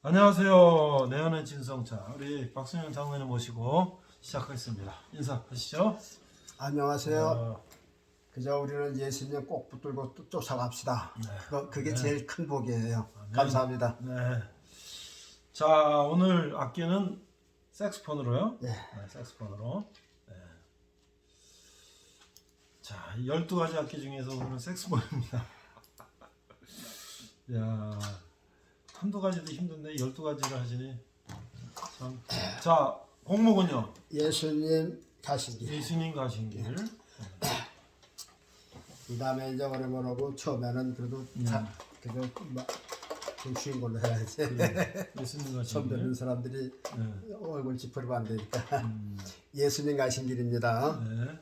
안녕하세요. 내연의 진성차 우리 박순영 장로님 모시고 시작하겠습니다. 인사하시죠. 안녕하세요. 어, 그저 우리는 예수님 꼭 붙들고 쫓아갑시다. 네. 그게 네. 제일 큰 복이에요. 아멘. 감사합니다. 네. 자, 오늘 악기는 색스폰으로요. 네. 네, 색스폰으로. 네. 자, 12가지 악기 중에서 오늘은 색스폰입니다. 야, 한두 가지도 힘든데 12가지를 하시니 참. 자, 곡목은요. 예수님 가신 길. 예수님 가신 길. 그 다음에 이제 오래모르고 처음에는 그래도 그래도 좀 쉬운 걸로 해야지. 예수님 가신 처음 길. 듣는 사람들이 네. 얼굴 찌푸리면 안 되니까. 예수님 가신 길입니다. 네.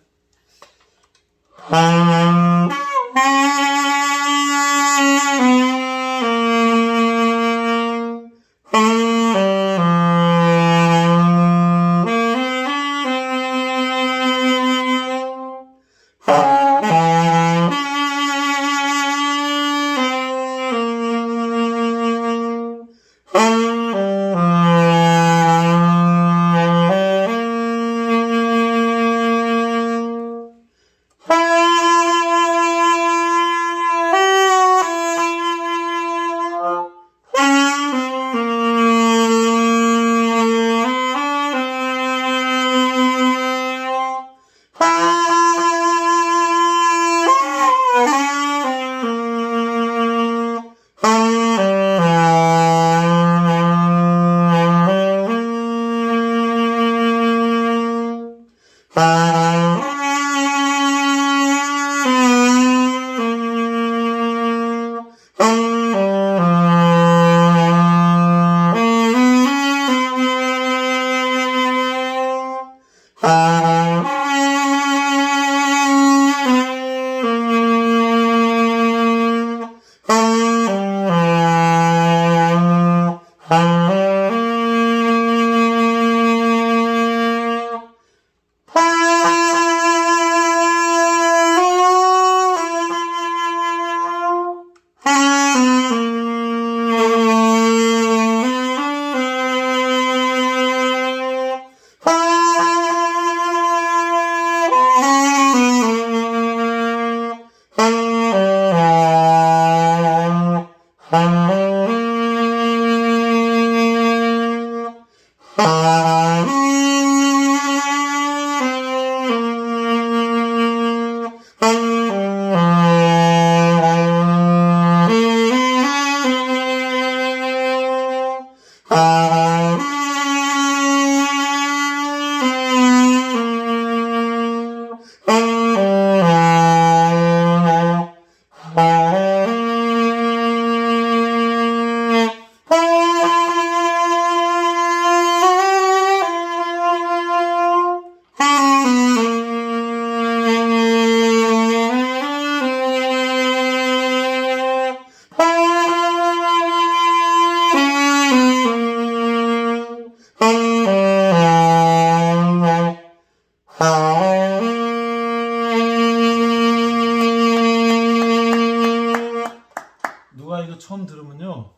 누가 이거 처음 들으면요,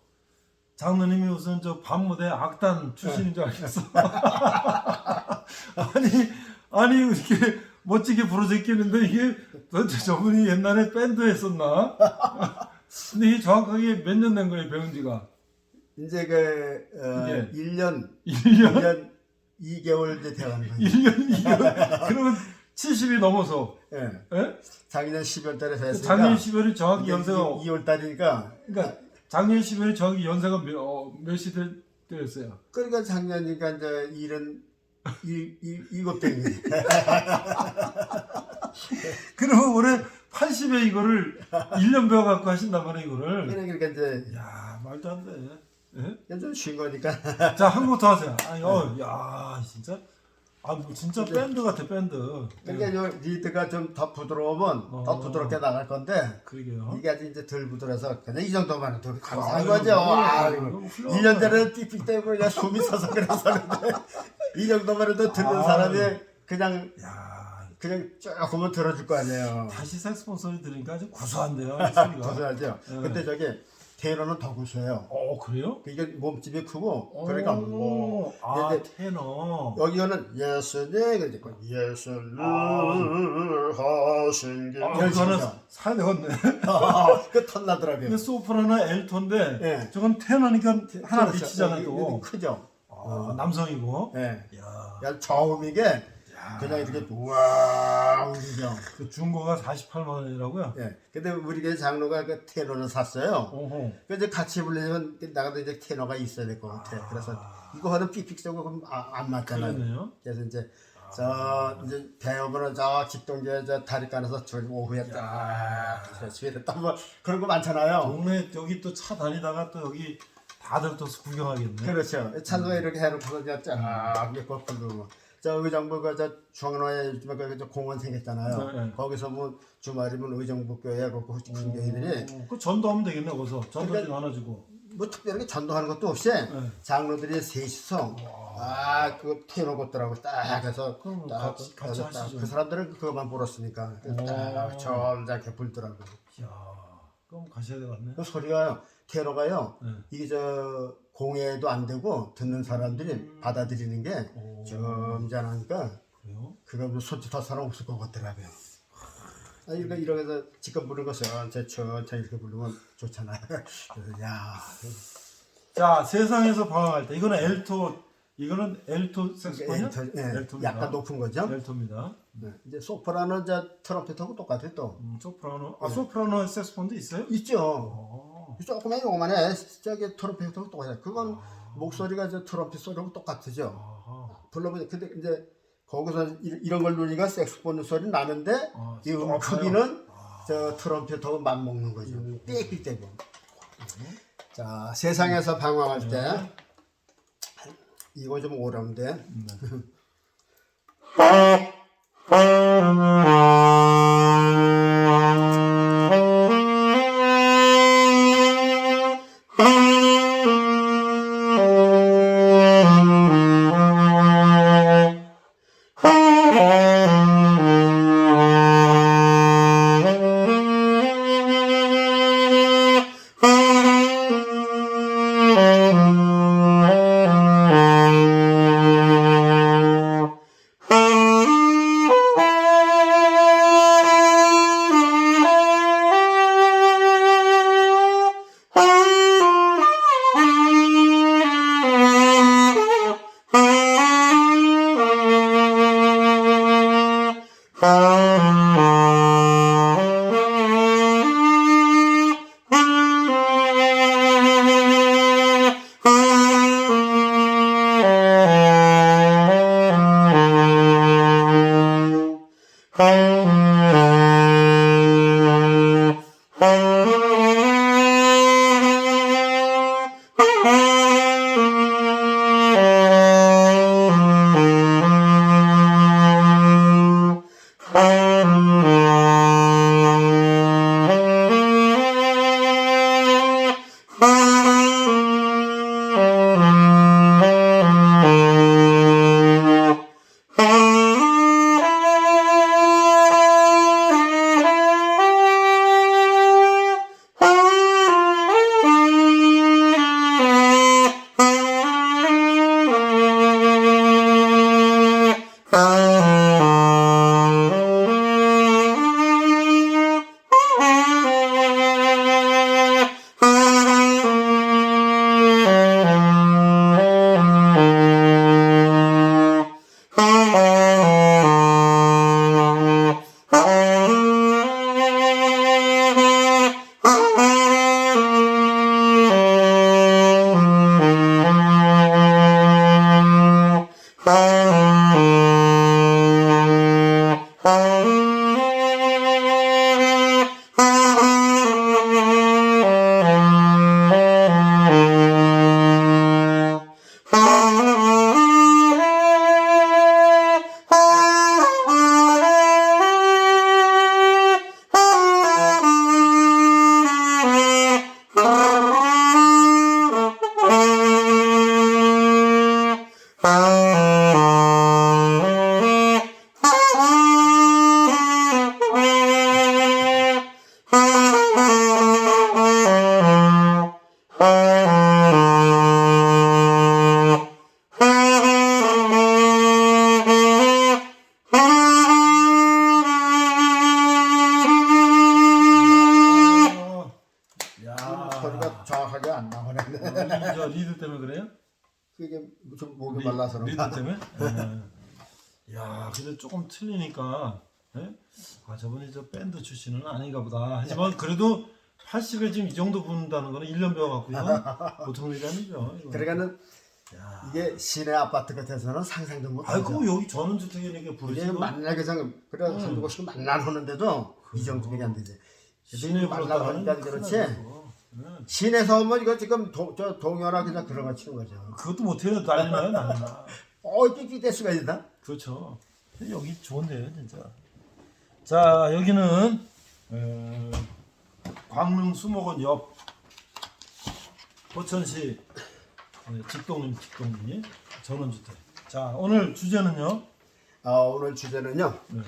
장로님이 우선 저 밤무대 악단 출신인 줄 알겠어. 아니 이렇게 멋지게 부러져 있겠는데 이게 도대체 저분이 옛날에 밴드 했었나? 근데 이게 정확하게 몇 년 된 거예요, 배운 지가? 이제 예. 1년 1년? 2개월 이제 돼가는 거예요. 1년 2개월? 그러면 70이 넘어서. 예. 예? 작년 10월 달에 했으니까 작년 10월이 정확히 연세가 2월 달이니까 그러니까 작년 10월이 정확히 연세가 몇이 되었어요? 그러니까 작년이니까 이제 일은 일곱 대니. 그러면 올해 80에 이거를 1년 배워갖고 하신단 말이에요, 이거를. 그러니까 이제 야, 말도 안 돼. 예? 좀 쉰 거니까. 자, 한 곡 더 하세요. 아니, 야, 진짜. 뭐 진짜 밴드 같아, 밴드. 그러니까 요 리드가 좀 더 부드러우면 더 부드럽게 나갈 건데 그러게요. 이게 아직 이제 덜 부드러서 그냥 이 정도만 해도 감사한 아유, 거죠. 너무 훌륭하다. 1년 전에 삑삑 때문에 그냥 숨이 서서 그랬었는데 이 정도만 해도 듣는 사람이 그냥 야, 조금은 들어줄 거 아니에요. 다시 색소폰 소리 들으니까 아주 구수한데요, 이 소리가. 구수하죠. 네. 근데 저게 테너는 더 구수해요. 그래요? 이게 몸집이 크고 그러니까 뭐 테너. 여기는 예수님 그러니까 예수님 하신 게 그거는 사야 되겠네. 그 턴나더라고요. 근데 소프라노 엘토인데 예. 저건 테너니까 하나 그렇죠. 미치잖아 여기 또. 크죠. 남성이고. 예. 야, 야, 저음이게 그냥 이렇게 우와 울리죠. 그 중고가 48만 원이라고요? 예. 근데 우리 교 장로가 그 테너를 샀어요. 오호. 그 이제 같이 부르려면 나가도 이제 테너가 있어야 될 것 같아. 그래서 이거 하는 삑삑하고 그럼 안 맞잖아요. 그러네요. 그래서 이제 이제 배우고는 저 집동제 저 다리간에서 저 오후에 딱 집에 딱뭐 그런 거 많잖아요. 동네 여기 또 차 다니다가 또 여기 다들 또 구경하겠네. 그렇죠. 차도 이렇게 해놓고서 이제 쫙 이렇게 걷고 저 의정부가 저 중앙로에 요즘에 그 공원 생겼잖아요. 네. 거기서 뭐 주말이면 의정부 교회 그 군교회들이 그 전도하면 되겠네 거기서. 전도 그러니까 좀 하나 주고. 뭐 특별하게 전도하는 것도 없이 장로들이 셋이서 그 테너 것들하고 딱 해서 그럼 딱 같이 딱 하시죠. 그 사람들은 그거만 불었으니까 딱 점잖게 불더라고. 야, 그럼 가셔야 되겠네. 그 소리가요, 테너가요. 네. 이게 저 공예도 안 되고 듣는 사람들이 받아들이는 게 점잖으니까 그래요? 그거 뭐 손짓할 사람 없을 것 같더라고요. 이렇게 이렇게 해서 지금 부르는 것은 천천히 이렇게 부르면 좋잖아요. 그래서 야. 자, 세상에서 방황할 때 이거는 엘토 색소폰이요? 예, 엘토입니다. 약간 높은 거죠. 엘토입니다. 네. 이제 소프라노 저 트럼펫하고 똑같아요 또. 소프라노. 소프라노 색소폰도 있어요? 있죠. 조그만 요만해. 저기 트럼펫하고 똑같아요. 그건 목소리가 저 트럼펫 소리하고 똑같죠. 불러보니 근데 이제 거기서 이런 걸 누니까 색소폰 소리 나는데 이 크기는 저 트럼펫하고 맞먹는 거죠. 삑삑대고. 자, 세상에서 방황할 때 이거 좀 어려운데. 리드 때문에 그래요? 그게 좀 목이 말라서 리드 그런가. 때문에? 야, 근데 조금 틀리니까. 예? 아, 저분이 저 밴드 출신은 아닌가 보다. 하지만 그래도 80에 지금 이 정도 부른다는 거는 1년 배워갖고요. 보통 일이 아니죠. 이거. 그러니까는 야. 이게 시내 아파트 같아서는 상상도 못하죠. 아이고 여기 전원주택이니까 부르지. 이게 만나게 장 그래 한두 곳씩 만나는데도 이 정도밖에 안 되지. 시내 만나보니까 그렇지. 시내에서 오면 이거 지금 저 동요나 그냥 그런 거 치는 거죠. 그것도 못해요. 난리나요, 난리나. 띠띠 수가 있나? 그렇죠. 여기 좋은데요, 진짜. 자, 여기는 광릉 수목원 옆 포천시 직동님 전원주택. 자, 오늘 주제는요. 오늘 주제는요. 네.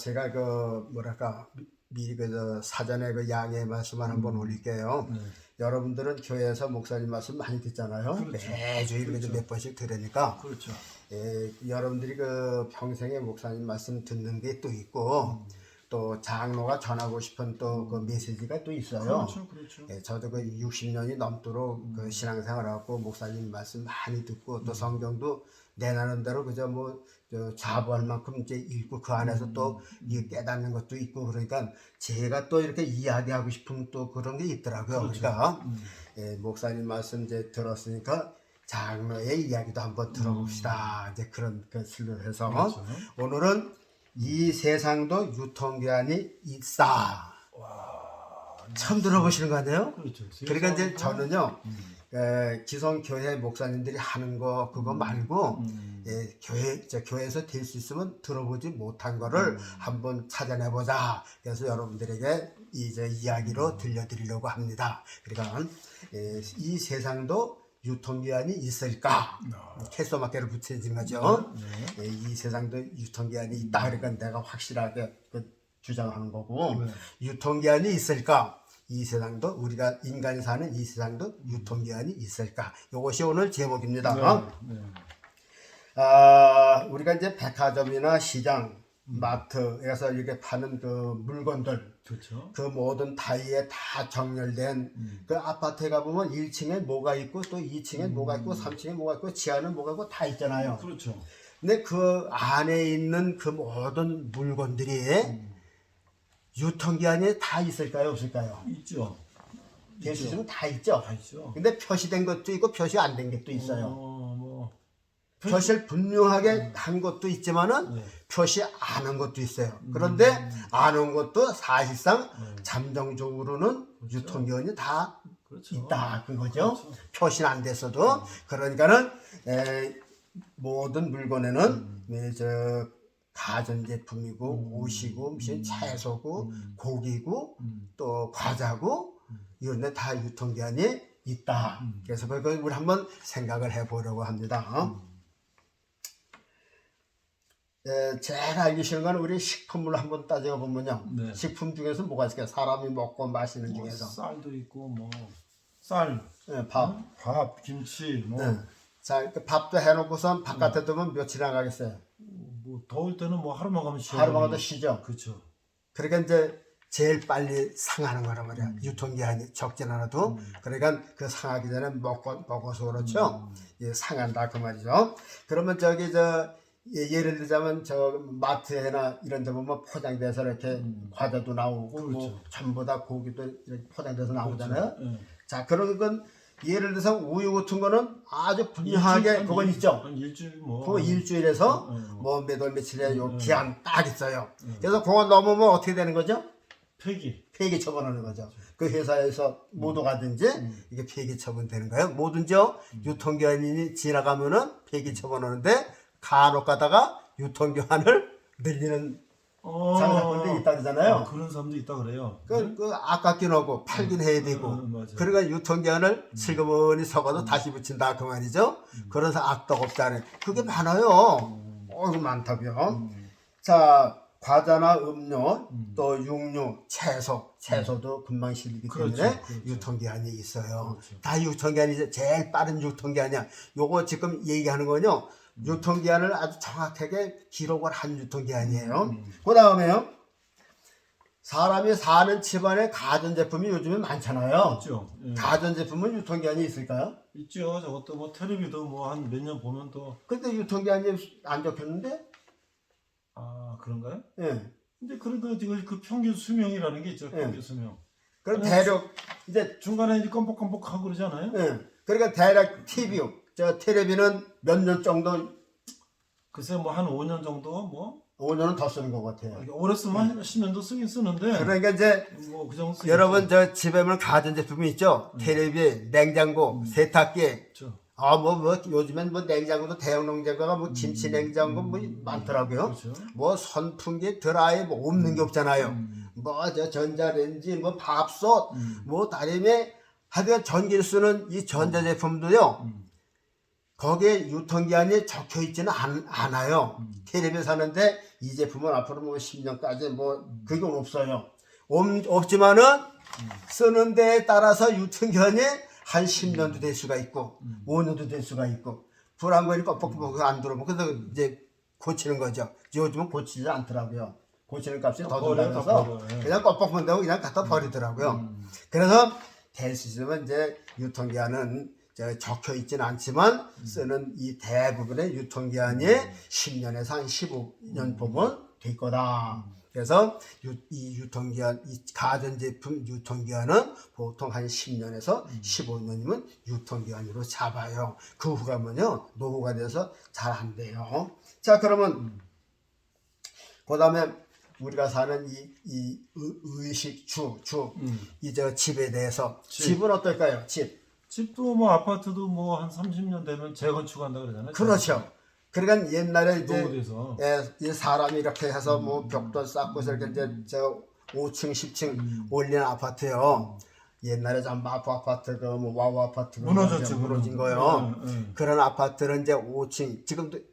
제가 그 뭐랄까 미리 그 사전에 그 양해 말씀을 한번 올릴게요. 네. 여러분들은 교회에서 목사님 말씀 많이 듣잖아요. 그렇죠. 매주 그렇죠. 몇 번씩 들으니까. 그렇죠. 여러분들이 그 평생에 목사님 말씀 듣는 게 또 있고 또 장로가 전하고 싶은 또 그 메시지가 또 있어요. 그렇죠, 그렇죠. 저도 그 60년이 넘도록 그 신앙생활하고 목사님 말씀 많이 듣고 또 성경도 내 나름대로 그저 뭐 자부할 만큼 이제 읽고 그 안에서 또 이게 깨닫는 것도 있고 그러니까 제가 또 이렇게 이야기하고 싶은 또 그런 게 있더라고요. 그렇죠. 그러니까 목사님 말씀 이제 들었으니까 장로의 이야기도 한번 들어봅시다. 이제 그런 것을 해서 그렇죠. 오늘은 이 세상도 유통기한이 있다. 처음 들어보시는 거 아니에요? 그렇죠. 그러니까 이제 저는요 기성 교회 목사님들이 하는 거 그거 말고 교회에서 될 수 있으면 들어보지 못한 거를 한번 찾아내보자. 그래서 여러분들에게 이제 이야기로 들려드리려고 합니다. 그러니까 이 세상도 유통기한이 있을까? 캐소마케를 붙여진 거죠. 이 세상도 유통기한이 있다. 그러니까 내가 확실하게 주장하는 거고 유통기한이 있을까? 이 세상도 우리가 인간이 사는 이 세상도 유통기한이 있을까? 이것이 오늘 제목입니다. 우리가 이제 백화점이나 시장, 마트에서 이렇게 파는 그 물건들, 그렇죠. 그 모든 다이에 다 정렬된 그 아파트에 가보면 1층에 뭐가 있고 또 2층에 뭐가 있고 3층에 뭐가 있고 지하는 뭐가 있고 다 있잖아요. 그렇죠. 근데 그 안에 있는 그 모든 물건들이 유통기한이 다 있을까요? 없을까요? 있죠. 될 수 있으면 다 있죠. 다 있죠. 근데 표시된 것도 있고 표시 안 된 것도 있어요. 뭐 표시를 분명하게 한 것도 있지만은 표시 안 한 것도 있어요. 그런데 안 한 것도 사실상 잠정적으로는 그렇죠. 유통기한이 다 그렇죠. 있다 그거죠. 그렇죠. 표시는 안 됐어도 그러니까는 모든 물건에는 저 가전제품이고 옷이고 무슨 채소고 고기고 또 과자고 이런 데 다 유통기한이 있다. 그래서 그걸 우리 한번 생각을 해보려고 합니다. 제가 알기 싫은 건 우리 식품을 한번 따져보면요. 네. 식품 중에서 뭐가 있을까요? 사람이 먹고 마시는 뭐 중에서. 쌀도 있고 뭐 쌀, 밥. 김치, 뭐 자, 그 밥도 해놓고선 바깥에 두면 며칠 나가겠어요? 뭐 더울 때는 뭐 하루만 가면 쉬어. 하루만 가도 쉬죠. 그렇죠. 그러니까 이제 제일 빨리 상하는 거란 말이야. 유통기한이 적진 않아도. 그러니까 그 상하기 전에 먹어서 그렇죠. 예, 상한다 그 말이죠. 그러면 예를 들자면 저 마트에나 이런 데 보면 포장돼서 이렇게 과자도 나오고 그렇죠. 뭐 전부 다 고기도 이렇게 포장돼서 나오잖아요. 그렇죠. 자, 그런 건 예를 들어서 우유 같은 거는 아주 분명하게 그건 있죠. 한 일주일 뭐. 그 일주일에서 뭐 몇 월 며칠에 요 기한 딱 있어요. 그래서 그거 넘으면 어떻게 되는 거죠? 폐기 처분하는 거죠. 그 회사에서 모두 가든지 이게 폐기 처분되는 거예요. 뭐든지요. 유통기한이 지나가면은 폐기 처분하는데 간혹 가다가 유통기한을 늘리는 장사꾼들이 있다 그러잖아요. 그런 사람도 있다 그래요. 그 아깝긴 하고 팔긴 해야 되고 그러니까 유통기한을 슬그머니 섞어도 다시 붙인다 그 말이죠. 그래서 악덕 없다는 그게 많아요. 많다고요. 자, 과자나 음료 또 육류, 채소도 금방 실리기 때문에 그렇죠. 유통기한이 있어요. 그렇죠. 다 유통기한이 제일 빠른 유통기한이야. 요거 지금 얘기하는 거는요. 유통기한을 아주 정확하게 기록을 한 유통기한이에요. 그 다음에요. 사람이 사는 집안에 가전제품이 요즘에 많잖아요. 있죠. 예. 가전제품은 유통기한이 있을까요? 있죠. 저것도 뭐 텔레비도 뭐 한 몇 년 보면 또 근데 유통기한이 안 적혔는데? 아 그런가요? 예. 근데 그래도 지금 그 평균 수명이라는 게 있죠. 예. 평균 수명. 그럼 아니, 대략 이제 중간에 이제 껌뻑껌뻑하고 그러잖아요. 예. 그러니까 대략 TV 저 텔레비는 몇 년 정도 글쎄 뭐 한 5년 정도 뭐 5년은 더 쓰는 것 같아요. 오래 쓰면 한 10년도 쓰긴 쓰는데 그러니까 이제 뭐 그 정도 쓰겠죠. 여러분 저 집에 보면 가전제품이 있죠. 텔레비, 냉장고, 세탁기. 그렇죠. 뭐 요즘엔 뭐 냉장고도 대형 냉장고가 뭐 김치 냉장고 뭐 많더라고요. 그렇죠. 뭐 선풍기, 드라이 뭐 없는 게 없잖아요. 뭐 저 전자레인지, 뭐 밥솥, 뭐 다름에 하여튼 전기를 쓰는 이 전자제품도요. 거기에 유통기한이 적혀 있지는 않아요. 텔레비 사는데 이 제품은 앞으로 뭐 10년까지 뭐 그건 없어요. 없지만은 쓰는 데에 따라서 유통기한이 한 10년도 될 수가 있고 5년도 될 수가 있고 불안거리 뻑뻑뻑 안 들어오면 그래서 이제 고치는 거죠. 요즘은 고치지 않더라고요. 고치는 값이 더 들어가서 그냥 뻑뻑한다고 그냥 갖다 버리더라고요. 그래서 될 수 있으면 이제 유통기한은 적혀 있지는 않지만 쓰는 이 대부분의 유통기한이 10년에서 한 15년 보면 될 거다. 그래서 이 유통기한, 이 가전제품 유통기한은 보통 한 10년에서 15년이면 유통기한으로 잡아요. 그 후 가면요, 노후가 돼서 잘 안 돼요. 자, 그러면, 그 다음에 우리가 사는 이 의식, 이 저 집에 대해서. 집은 어떨까요? 집도 뭐 아파트도 뭐 한 30년 되면 재건축한다 그러잖아요. 그렇죠. 그러니까 옛날에 이제 노후돼서. 이 사람이 이렇게 해서 뭐 벽도 쌓고 이렇게 이제 저 5층, 10층 올린 아파트요. 옛날에 전 마포 아파트 그뭐 와우 아파트 무너졌죠. 무너진 거요. 그런 아파트는 이제 5층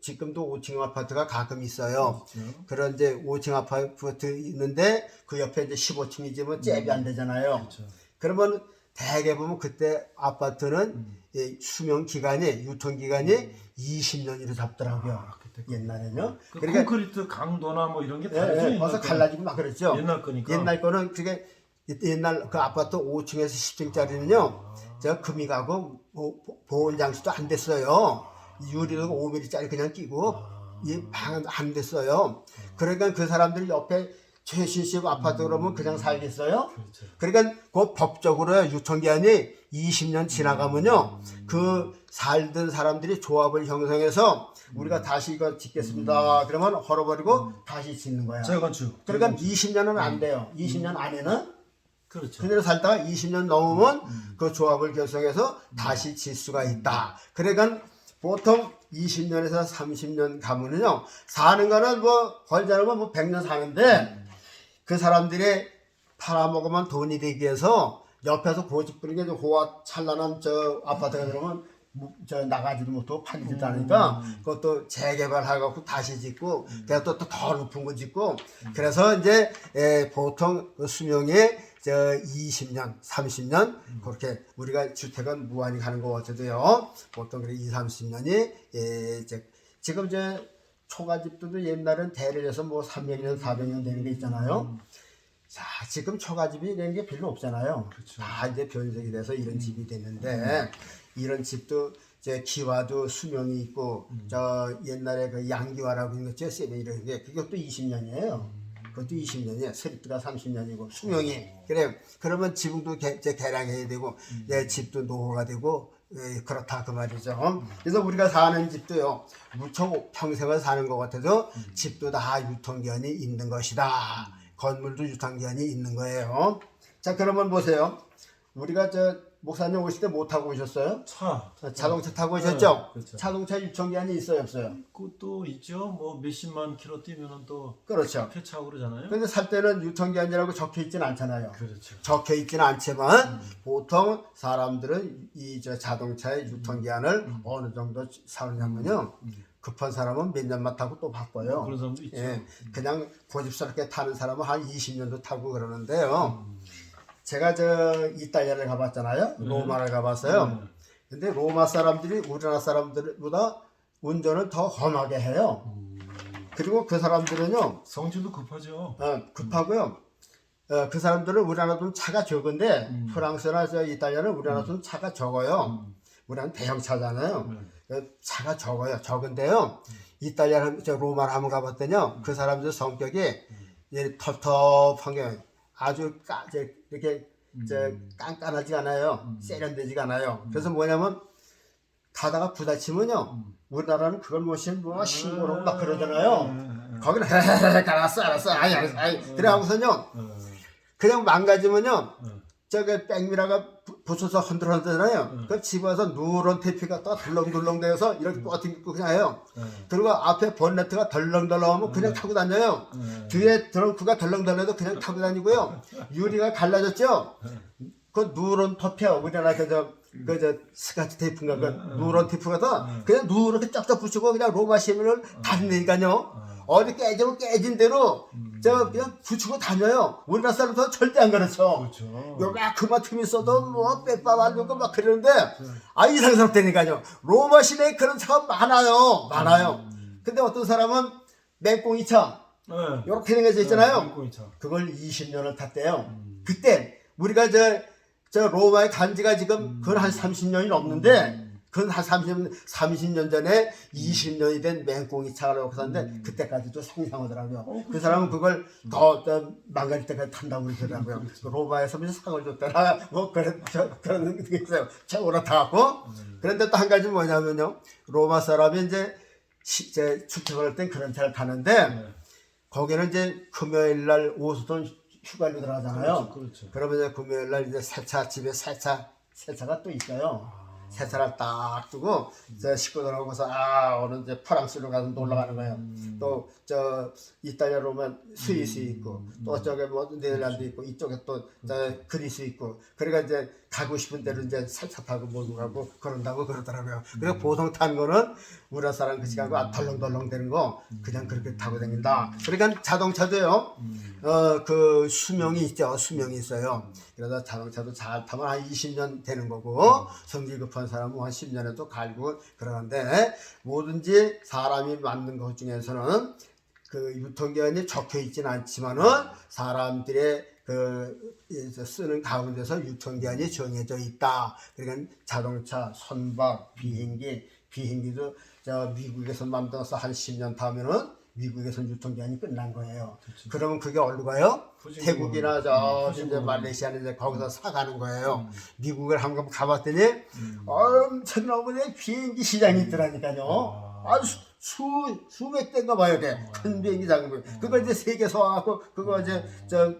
지금도 5층 아파트가 가끔 있어요. 그렇죠. 그런 이제 5층 아파트 있는데 그 옆에 이제 15층이지만 잽이 안 되잖아요. 그렇죠. 그러면 대개 보면 그때 아파트는 이 수명 기간이 유통 기간이 20년으로 잡더라고요. 옛날에는요. 그 그러니까 콘크리트 강도나 뭐 이런 게 다르죠. 예, 벌써 갈라지고 막 그랬죠. 옛날 거니까. 옛날 거는 그게 옛날 그 아파트 5층에서 10층짜리는요. 제가 금이 가고 보온 장치도 안 됐어요. 유리도 5mm짜리 그냥 끼고 이 방 안 됐어요. 그러니까 그 사람들이 옆에 최신식 아파트 그러면 그냥 살겠어요? 그렇죠. 그러니까 그 법적으로 유통기한이 20년 지나가면요. 그 살던 사람들이 조합을 형성해서 우리가 다시 이거 짓겠습니다. 그러면 헐어버리고 다시 짓는 거야. 재건축. 그러니까 20년은 안 돼요. 20년 안에는 그렇죠. 그대로 살다가 20년 넘으면 그 조합을 결성해서 다시 질 수가 있다. 그러니까 보통 20년에서 30년 가면은요. 사는 거는 뭐 걸자면 뭐 100년 사는데 그 사람들이 팔아먹으면 돈이 되기 위해서 옆에서 고집 부리게 호화 찬란한 저 아파트가 들어오면 저 나가지도 못하고 팔리지도 않으니까 그것도 재개발하고 다시 짓고 그래서 또 더 높은 거 짓고 그래서 이제 보통 그 수명이 저 20년, 30년 그렇게 우리가 주택은 무한히 가는 것 같아도요. 보통 그래 20, 30년이 지금 이제 초가집들도 옛날엔 대를 해서 뭐 300년, 400년 되는 게 있잖아요. 자, 지금 초가집이 이런 게 별로 없잖아요. 그렇죠. 다 이제 변색이 돼서 이런 집이 됐는데, 이런 집도 이제 기와도 수명이 있고, 저 옛날에 그 양기와라고 있는 거죠. 세미 이런 게, 그것도 20년이에요. 그것도 20년이에요. 세리트가 30년이고, 수명이. 그래, 그러면 지붕도 이제 개량해야 되고, 집도 노후가 되고, 그렇다 그 말이죠. 그래서 우리가 사는 집도요 무척 평생을 사는 것 같아서 집도 다 유통기한이 있는 것이다. 건물도 유통기한이 있는 거예요. 자, 그러면 보세요. 우리가 저 목사님 오실 때 뭐 타고 오셨어요? 자동차 타고 오셨죠? 네, 그렇죠. 자동차 유통기한이 있어요, 없어요? 그것도 있죠. 뭐 몇십만 킬로 뛰면은 또 그렇죠. 폐차고 그러잖아요. 근데 살 때는 유통기한이라고 적혀 있지는 않잖아요. 그렇죠. 적혀 있지는 않지만 보통 사람들은 이 저 자동차의 유통기한을 어느 정도 사느냐면요. 급한 사람은 몇 년만 타고 또 바꿔요. 그런 사람도 있죠. 그냥 고집스럽게 타는 사람은 한 20년도 타고 그러는데요. 제가 저 이탈리아를 가봤잖아요. 로마를 가봤어요. 근데 로마 사람들이 우리나라 사람들보다 운전을 더 험하게 해요. 그리고 그 사람들은요. 성질도 급하죠. 급하고요. 그 사람들은 우리나라 돈 차가 적은데 프랑스나 저 이탈리아는 우리나라 돈 차가 적어요. 우리나라는 대형차잖아요. 차가 적어요. 적은데요. 이탈리아는 저 로마를 한번 가봤더니요. 그 사람들 성격이 이제 텁텁한 게 아주 이렇게 깐깐하지 않아요. 세련되지가 않아요. 그래서 뭐냐면 가다가 부딪히면요. 우리나라는 그걸 뭐 신고로 막 그러잖아요. 거기는 알았어 아니 그래하고서요. 그냥 망가지면요. 저기 백미라가 붙여서 흔들흔들잖아요. 그걸 집어서 누런 테이프가 또 덜렁덜렁대서 이렇게 버티고 그냥 해요. 그리고 앞에 번네트가 덜렁덜렁하면 그냥 타고 다녀요. 뒤에 트렁크가 덜렁덜렁해도 그냥 타고 다니고요. 유리가 갈라졌죠? 그 누런 터피야. 우리나라 그저 스카치 테이프인가 그 누런 테이프가 그냥 누렇게 쫙쫙 붙이고 그냥 로마 시민을 다니니까요. 어디 깨지면 깨진 대로 그냥 붙이고 다녀요. 우리나라 사람들은 절대 안 그렇죠. 그렇죠. 요만큼만 틈이 있어도 뭐 빼밥 안 주고 막 그러는데 이상스럽다니까요. 로마 시내에 그런 차가 많아요. 근데 어떤 사람은 맹꽁이 차 요렇게 생겨져 있잖아요. 그걸 20년을 탔대요. 그때 우리가 저 로마에 간 지가 지금 그건 한 30년이 넘는데 그건 한 30년 전에 20년이 된 맹꽁이 차라고 샀는데 그때까지도 상상하더라고요. 그 사람은 그걸 더 망가질 때까지 탄다고 그러더라고요. 로마에서 무슨 상을 줬더라. 뭐 그런 게 있어요. 차 올라타갖고. 그런데 또 한 가지 뭐냐면요. 로마 사람이 이제 출퇴근할 땐 그런 차를 타는데 거기는 이제 금요일 날 오후부터 휴가를 들어가잖아요. 그렇죠. 그러면 이제 금요일 날 이제 집에 세차가 또 있어요. 세차를 딱 두고 식구들하고서 오늘 이제 프랑스로 가서 놀러 가는 거예요. 또 이탈리아 로마 스위스 있고 또 저기 뭐 네덜란드 있고 이쪽에 또 그리스 있고 그러니까 이제 가고 싶은 대로 이제 세차 타고 몰고 가고 그런다고 그러더라고요. 그래서 보통 타는 거는 우리나라 사람 그 시간과 덜렁덜렁 되는 거 그냥 그렇게 타고 다닌다. 그러니까 자동차도요. 그 수명이 있죠. 수명이 있어요. 그래서 자동차도 잘 타면 한 20년 되는 거고 성질 급한 사람은 한 10년에도 갈고 그러는데 뭐든지 사람이 만든 것 중에서는 그 유통기한이 적혀 있지는 않지만은 사람들의 쓰는 가운데서 유통기한이 정해져 있다. 그러니까 자동차, 선박, 비행기도 미국에서 만들어서 한 10년 타면은 미국에서 유통기한이 끝난 거예요. 그치. 그러면 그게 어디로 가요? 태국이나 이제 말레이시아나 이제 거기서 사가는 거예요. 미국을 한번 가봤더니 엄청나게 비행기 시장이 있더라니까요. 수백 대인가 봐요, 큰 비행기 작은 그걸 이제 세계에서 와갖고 그거 이제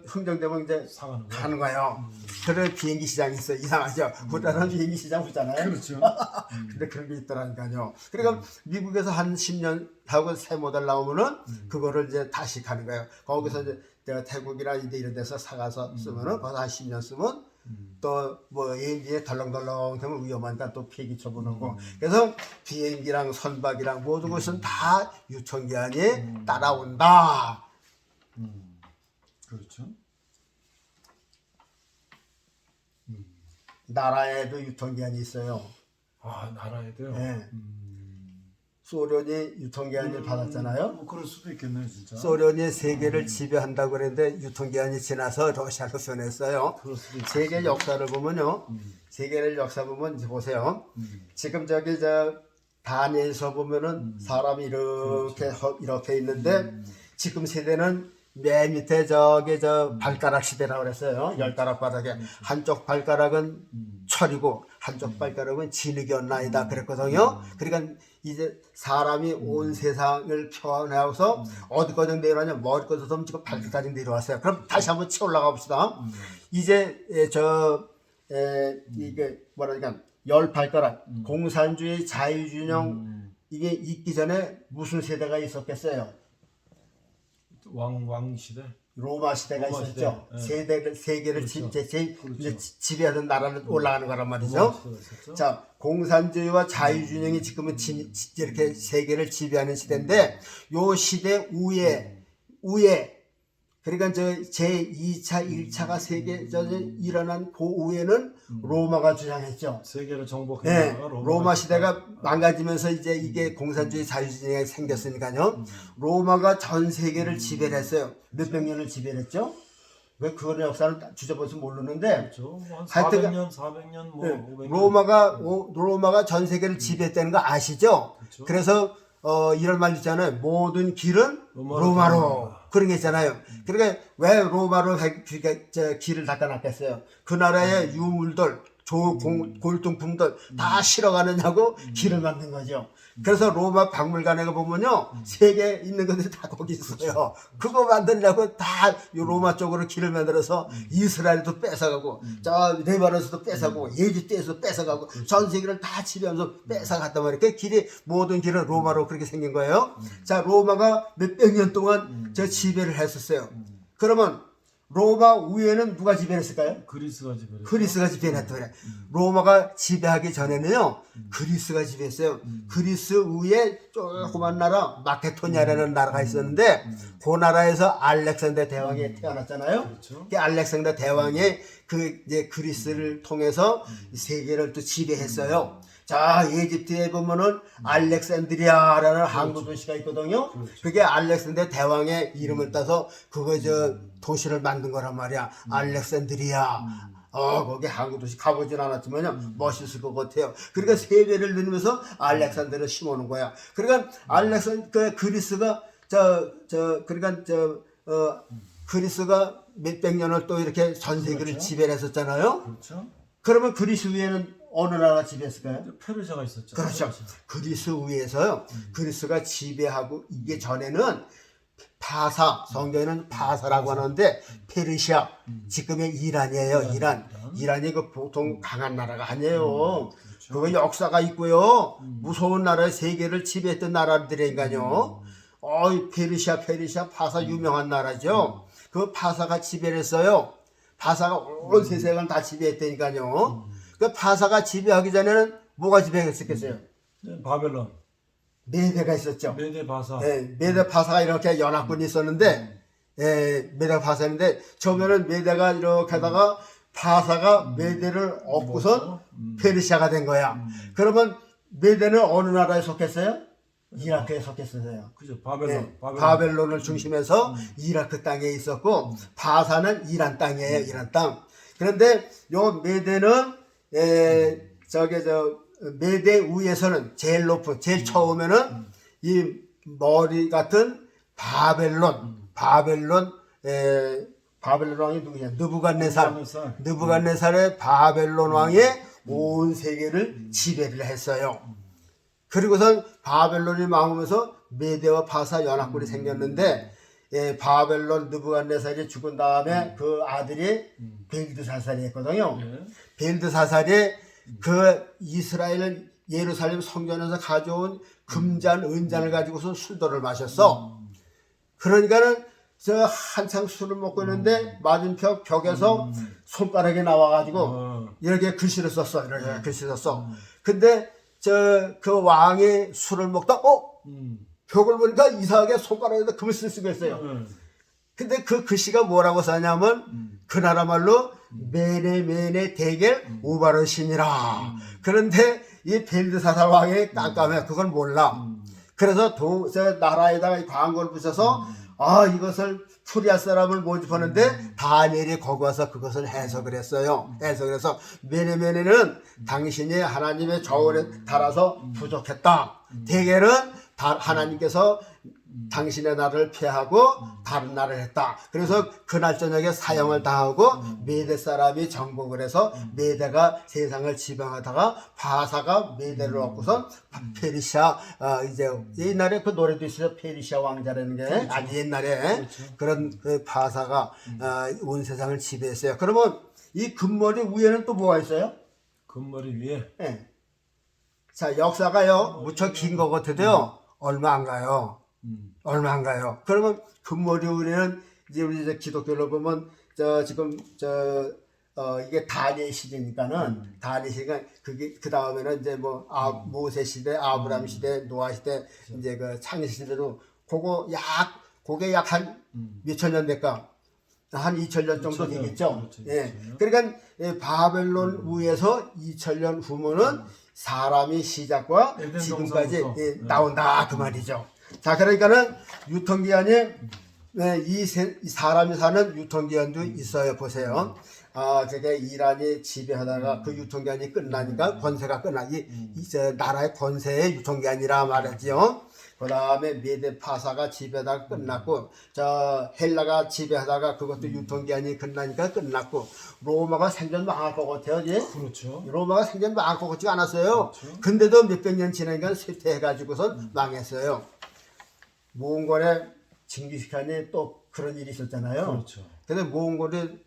흥정되면 이제 가는 거예요. 그래 비행기 시장이 있어요. 이상하죠. 우리나라는 비행기 시장 없잖아요. 그렇죠. 근데 그런 게 있더라니까요. 그러니까 미국에서 한 10년 하고 새 모델 나오면은 그거를 이제 다시 가는 거예요. 거기서 이제 내가 태국이나 이런 데서 사가서 쓰면은 거기서 한 10년 쓰면 또 뭐 비행기에 덜렁덜렁 하면 위험하니까 또 폐기 처분하고 그래서 비행기랑 선박이랑 모든 것은 다 유통기한이 따라온다. 그렇죠. 나라에도 유통기한이 있어요. 나라에도요. 네. 소련이 유통기한을 받았잖아요. 뭐 그럴 수도 있겠네요, 진짜. 소련이 세계를 지배한다고 그랬는데 유통기한이 지나서 러시아로 변했어요. 세계 역사를 보면요. 세계를 역사 보면 이제 보세요. 지금 다니엘서 보면은 사람이 이렇게 있는데 지금 세대는 맨 밑에 발가락 시대라고 그랬어요. 10가락 바닥에 한쪽 발가락은 철이고 한쪽 발가락은 진흙이었나이다 그랬거든요. 그러니까 이제 사람이 온 세상을 표현하고서 어디까지 내려가냐 머리까지부터 지금 발끝까지 내려왔어요. 그럼 다시 한번 치어 올라가 봅시다. 이제 이게 뭐랄까 10발가락 공산주의 자유진영 이게 있기 전에 무슨 세대가 있었겠어요? 왕 시대. 로마 시대가 있었죠. 시대. 세계를 그렇죠. 이제 지배하던 나라는 올라가는 거란 말이죠. 자, 공산주의와 자유준영이 지금은 이렇게 세계를 지배하는 시대인데, 요 시대 우에 그러니까 제2차, 1차가 일어난 그 후에는 로마가 주장했죠. 세계를 정복한 네, 로마 시대가 망가지면서 이제 이게 공산주의 자유주의가 생겼으니까요. 로마가 전 세계를 지배를 했어요. 몇백 년을 지배를 했죠? 그거는 역사를 뒤져봐서 모르는데 그렇죠. 뭐한 하여튼 400년, 뭐 네, 500년. 로마가 전 세계를 지배했다는 거 아시죠? 그렇죠. 그래서 이런 말 있잖아요. 모든 길은 로마로. 그런 게 있잖아요. 그러니까 왜 로마로 길을 닦아놨겠어요? 그 나라의 유물들, 골동품들 다 실어가느냐고 길을 만든 거죠. 그래서 로마 박물관에 보면요, 세계 있는 것들이 다 거기 있어요. 그거 만들려고 다 로마 쪽으로 길을 만들어서 이스라엘도 뺏어가고, 저 레바논에서도 뺏어가고, 에집트에서도 뺏어가고, 전 세계를 다 지배하면서 뺏어갔단 말이에요. 그 길이, 모든 길은 로마로 그렇게 생긴 거예요. 자, 로마가 몇백 년 동안 저 지배를 했었어요. 그러면 로마 위에는 누가 지배했을까요? 그리스가 지배했죠. 그리스가 지배했단 말이에요. 로마가 지배하기 전에는요, 그리스가 지배했어요. 그리스 위에 조그만 나라, 마케도니아라는 나라가 있었는데, 그 나라에서 알렉산더 대왕이 태어났잖아요. 그렇죠. 그 알렉산더 대왕이 이제 그리스를 통해서 세계를 또 지배했어요. 자, 에집트에 보면은 알렉산드리아라는 항구 도시가 있거든요. 그게 알렉산더 대왕의 이름을 따서 그거 도시를 만든 거란 말이야. 알렉산드리아. 거기 항구 도시 가보진 않았지만요. 멋있을 것 같아요. 그러니까 세배를 넣으면서 알렉산더를 심어놓은 거야. 그러니까 그리스가 그리스가 몇백 년을 또 이렇게 전 세계를 그렇죠. 지배를 했었잖아요. 그렇죠. 그러면 그리스 위에는 어느 나라가 지배했을까요? 페르시아가 있었죠. 그렇죠. 그리스 위에서요. 그리스가 지배하고 이게 전에는 파사, 성경에는 파사라고 하는데 페르시아, 지금의 이란이에요. 이란이 그 보통 강한 나라가 아니에요. 그거 역사가 있고요. 무서운 나라의 세계를 지배했던 나라들이니까요. 페르시아, 파사 유명한 나라죠. 그 파사가 지배를 했어요. 파사가 온 세상을 다 지배했다니까요. 그 파사가 지배하기 전에는 뭐가 지배했었겠어요? 네, 바벨론. 메대가 있었죠. 메대 바사. 네, 메대 파사가 이렇게 연합군이 있었는데, 메대 파사인데, 처음에는 메대가 이렇게 하다가 파사가 메대를 엎고선 페르시아가 된 거야. 그러면 메대는 어느 나라에 속했어요? 이라크에 속했어요. 그죠. 바벨론. 바벨론을 중심해서 이라크 땅에 있었고, 파사는 이란 땅이에요. 이란 땅. 그런데 요 메대는 메대 위에서는 제일 높은, 제일 처음에는 이 머리 같은 바벨론 왕이 누구냐? 느부갓네살의 바벨론 왕이 온 세계를 지배를 했어요. 그리고선 바벨론이 망하면서 메대와 파사 연합군이 생겼는데, 바벨론 느부갓네살이 죽은 다음에 그 아들이 벨드사살이 했거든요. 벨드사살이 그 이스라엘 예루살렘 성전에서 가져온 금잔, 은잔을 가지고서 술도를 마셨어. 그러니까는 저 한창 술을 먹고 있는데 맞은편 벽에서 손가락이 나와가지고 이렇게 글씨를 썼어. 이렇게 글씨를 썼어. 근데 그 왕이 술을 먹다 벽을 보니까 이상하게 손가락에다 금을 쓸 수가 있어요. 근데 그 글씨가 뭐라고 써냐면 그 나라 말로 메네 대겔 우바르신이라. 그런데 이 벨드사살 왕이 깜깜해. 그걸 몰라. 그래서 나라에다가 광고를 붙여서 이것을 풀이할 사람을 모집하는데 다니엘이 거기 와서 그것을 해석을 했어요. 해석해서 메네는 당신이 하나님의 저울에 달아서 부족했다. 대겔은 하나님께서 당신의 나라를 피하고 다른 나라를 했다. 그래서 그날 저녁에 사형을 당하고 메대 사람이 정복을 해서 메대가 세상을 지배하다가 바사가 메대를 얻고선 페르시아 이제 옛날에 그 노래도 있어요. 페르시아 왕자라는 게 아주 옛날에 그런 그 바사가 온 세상을 지배했어요. 그러면 이 금머리 위에는 또 뭐가 있어요? 금머리 위에. 네. 자, 역사가요 무척 긴 것 같아도요 얼마 안 가요. 얼마 안 가요. 그러면 금머리 위에는 이제 우리 기독교로 보면 지금 이게 다니엘 시대니까는 다니엘 시대가 그게 그 다음에는 이제 뭐 모세 시대, 아브라함 시대, 노아 시대 이제 그 창세 시대로 그게 약 한 몇천 년 될까? 한 2000년 정도 되겠죠. 예. 그러니까 바벨론 위에서 2000년 후면은 사람이 시작과 지금까지 나온다 그 말이죠. 자, 그러니까는 유통기한이 네, 이 사람이 사는 유통기한도 있어요. 보세요. 그게 이란이 지배하다가 그 유통기한이 끝나니까 권세가 끝나기 이제 나라의 권세의 유통기한이라 말하지요. 그 다음에 메데 파사가 지배하다가 끝났고, 저 헬라가 지배하다가 그것도 유통기한이 끝나니까 끝났고, 로마가 생전 망할 것 같아요. 예? 그렇죠. 로마가 생전 망할 것 같지 않았어요. 그렇죠. 근데도 몇백 년 지나니까 쇠퇴해가지고선 망했어요. 몽골의 징기스칸이 또 그런 일이 있었잖아요. 그렇죠. 근데 몽골이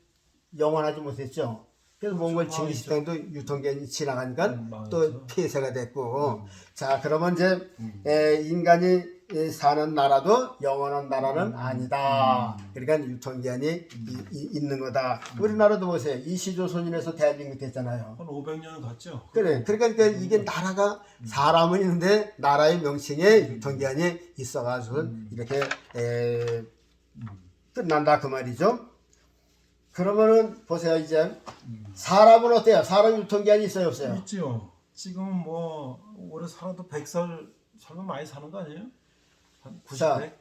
영원하지 못했죠. 그래서 몽골 그렇죠. 징기스칸도 유통기한이 지나가니까 망했죠. 또 폐쇄가 됐고, 자 그러면 이제 인간이 사는 나라도 영원한 나라는 아니다. 그러니까 유통기한이 있는 거다. 우리나라도 보세요. 이시조선인에서 대한민국 됐잖아요. 한 500년 갔죠. 그래. 그러니까 이게 나라가 사람은 있는데 나라의 명칭에 유통기한이 있어가지고 이렇게 끝난다 그 말이죠. 그러면은 보세요. 이제 사람은 어때요? 사람 유통기한이 있어요 없어요? 있죠. 지금 뭐 오래 살아도 100살 살면 많이 사는 거 아니에요? 한 90, 자, 100?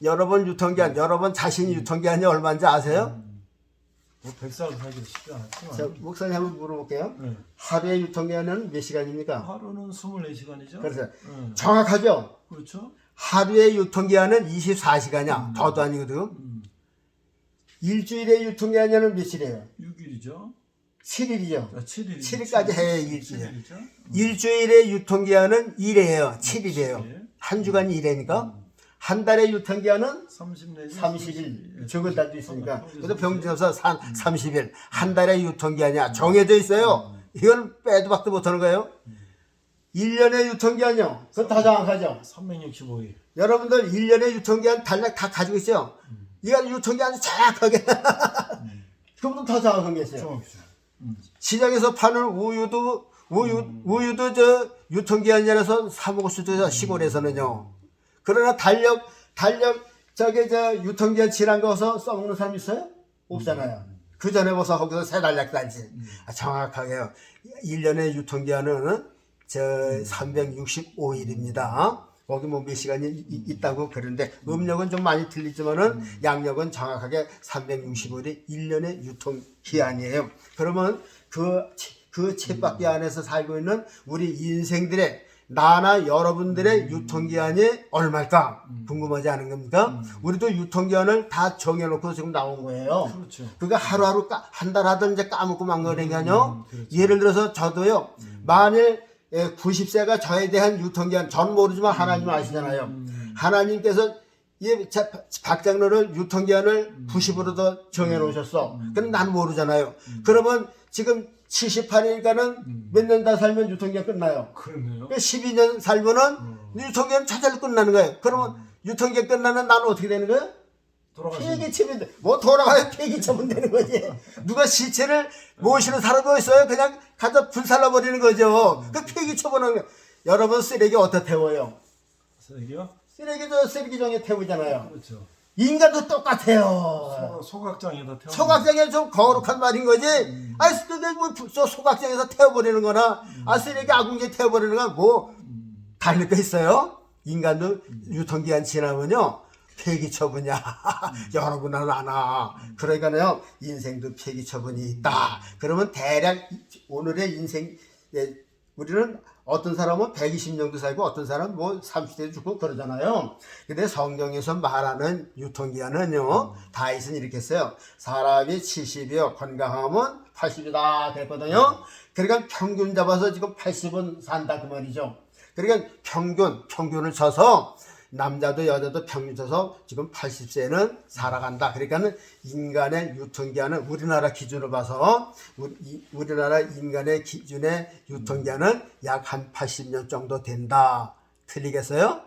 여러분 유통기한, 여러분 자신이 유통기한이 얼마인지 아세요? 뭐 100살 살기 쉽지 않았지만. 자, 목사님 한번 물어볼게요. 네. 하루의 유통기한은 몇 시간입니까? 하루는 24시간이죠. 그래서 네. 정확하죠? 그렇죠. 하루의 유통기한은 24시간이야. 더도 아니거든. 일주일의 유통기한은 며칠이에요? 6일이죠. 7일이죠. 7일. 7일까지 해야 일주일. 7일이죠. 일주일의 유통기한은 1회예요. 7일이에요. 7일. 한 주간이 1회니까. 한 달의 유통기한은 30 내지 30일. 적은 달도 있으니까. 평균 그래서 평균해서 30일. 한 달의 유통기한이야. 정해져 있어요. 이건 빼도 박도 못하는 거예요. 1년의 유통기한이요. 그건 다 정확하죠. 365일. 여러분들 1년의 유통기한 달력 다 가지고 있어요. 이건 유통기한 정확하게. 그것보다 더 정확한 게 있어요. 정확히죠. 시장에서 파는 우유도 저 유통기한이라서 사 먹을 수도 있어요. 시골에서는요. 그러나 달력 저게 저 유통기한 지난 거서 써먹는 사람 있어요? 없잖아요. 그 전에 벌써 거기서 새 달력 달지. 정확하게요. 1년의 유통기한은 저 365일입니다. 거기 뭐 몇 시간이 있다고 그러는데 음력은 좀 많이 틀리지만은 양력은 정확하게 365일이 1년의 유통기한이에요. 그러면 그 쳇바퀴 안에서 살고 있는 우리 인생들의 나나 여러분들의 유통기한이 얼마일까 궁금하지 않은 겁니까? 우리도 유통기한을 다 정해놓고 지금 나온 거예요. 그렇죠. 그거 하루하루 한 달 하던 이제 까먹고 만 거라니까요. 그렇죠. 예를 들어서 저도요. 만일 90세가 저에 대한 유통기한 전 모르지만 하나님 아시잖아요. 하나님께서 이 박장로를 유통기한을 90으로 더 정해놓으셨어. 근데 난 모르잖아요. 그러면 지금 78이니까는 몇 년 더 살면 유통기한 끝나요. 그러네요. 12년 살면은 유통기한 차절로 끝나는 거예요. 그러면 유통기한 끝나면 나는 어떻게 되는 거예요? 돌아가시는 폐기처분 돼. 뭐 돌아가야 폐기처분 되는 거지. 누가 시체를 모시는 사람도 있어요. 그냥 가서 불살라 버리는 거죠. 그 폐기처분하는 거. 여러분 쓰레기 어디다 태워요? 쓰레기요? 쓰레기도 쓰레기장에 태우잖아요. 그렇죠. 인간도 똑같아요. 소각장에다 태워. 소각장에 좀 거룩한 말인 거지. 아, 쓰레기 뭐 소각장에서 태워버리는 거나, 쓰레기 아궁이에 태워버리는 건 뭐, 다를 거 있어요? 인간도 유통기한 지나면요, 폐기처분이야. 여러분은 아나. 그러니까요, 인생도 폐기처분이 있다. 그러면 대략 오늘의 인생, 우리는 어떤 사람은 120년도 살고 어떤 사람은 뭐 30대 죽고 그러잖아요. 근데 성경에서 말하는 유통기한은요, 다윗은 이렇게 했어요. 사람이 70이요, 건강하면 80이다. 그랬거든요. 그러니까 평균 잡아서 지금 80은 산다. 그 말이죠. 그러니까 평균을 쳐서 남자도 여자도 평균 쳐서 지금 80세는 살아간다. 그러니까는 인간의 유통기한은 우리나라 기준으로 봐서 우리나라 인간의 기준의 유통기한은 약 한 80년 정도 된다. 틀리겠어요?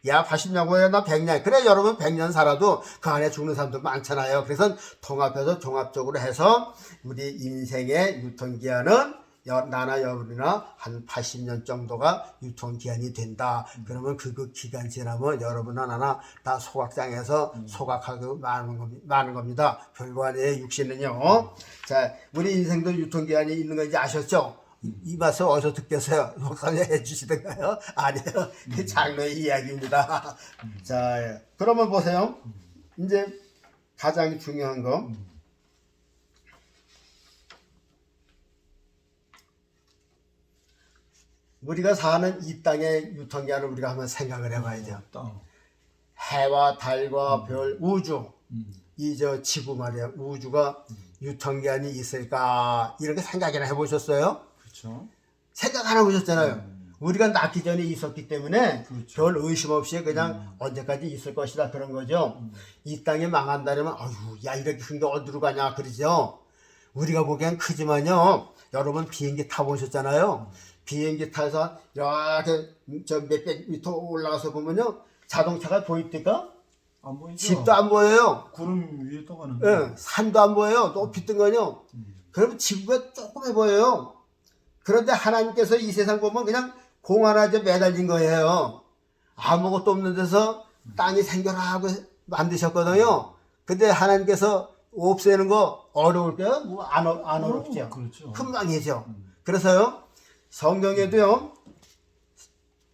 야 80년이야 나 100년. 그래 여러분 100년 살아도 그 안에 죽는 사람도 많잖아요. 그래서 통합해서 종합적으로 해서 우리 인생의 유통기한은 나나 여러분이나 한 80년 정도가 유통기한이 된다. 그러면 그 기간 지나면 여러분이나 나나 다 소각장에서 소각하고 마는 겁니다. 별거 아니에요. 육신은요. 자, 우리 인생도 유통기한이 있는 거 이제 아셨죠? 이 말씀 어디서 듣겠어요? 목사님 해주시던가요? 아니에요. 그 장로의 이야기입니다. 자, 그러면 보세요. 이제 가장 중요한 거 우리가 사는 이 땅의 유통기한을 우리가 한번 생각을 해봐야 돼요. 땅. 해와 달과 별, 우주, 이 저 지구 말이야. 우주가 유통기한이 있을까? 이렇게 생각이나 해보셨어요? 그렇죠. 생각 안 해보셨잖아요. 우리가 낳기 전에 있었기 때문에 그렇죠. 별 의심 없이 그냥 언제까지 있을 것이다 그런 거죠. 이 땅이 망한다면 아유 야 이렇게 큰 게 어디로 가냐 그러죠. 우리가 보기엔 크지만요. 여러분 비행기 타보셨잖아요. 비행기 타서 이렇게 저 몇백 미터 올라가서 보면요. 자동차가 보입니까? 안 보이죠? 집도 안 보여요. 구름 위에 떠가는 거. 예, 산도 안 보여요. 높이 뜬 거요. 그러면 지구가 조그매 보여요. 그런데 하나님께서 이 세상 보면 그냥 공 하나 매달린 거예요. 아무것도 없는 데서 땅이 생겨라 하고 만드셨거든요. 근데 하나님께서 없애는 거 어려울까요? 뭐 안 어렵죠. 그렇죠. 금방이죠. 그래서요, 성경에도요,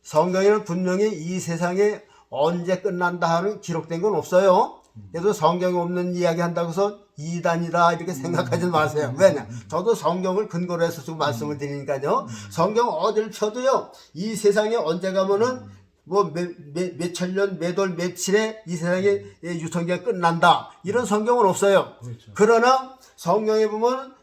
성경에는 분명히 이 세상에 언제 끝난다 하는 기록된 건 없어요. 그래도 성경에 없는 이야기 한다고 해서 이단이다 이렇게 생각하지 마세요. 왜냐? 저도 성경을 근거로 해서 지금 말씀을 드리니까요. 성경 어딜 펴도요. 이 세상에 언제 가면은 뭐 몇천 년, 몇 월, 며칠에 이 세상에 유통기한 끝난다. 이런 성경은 없어요. 그렇죠. 그러나 성경에 보면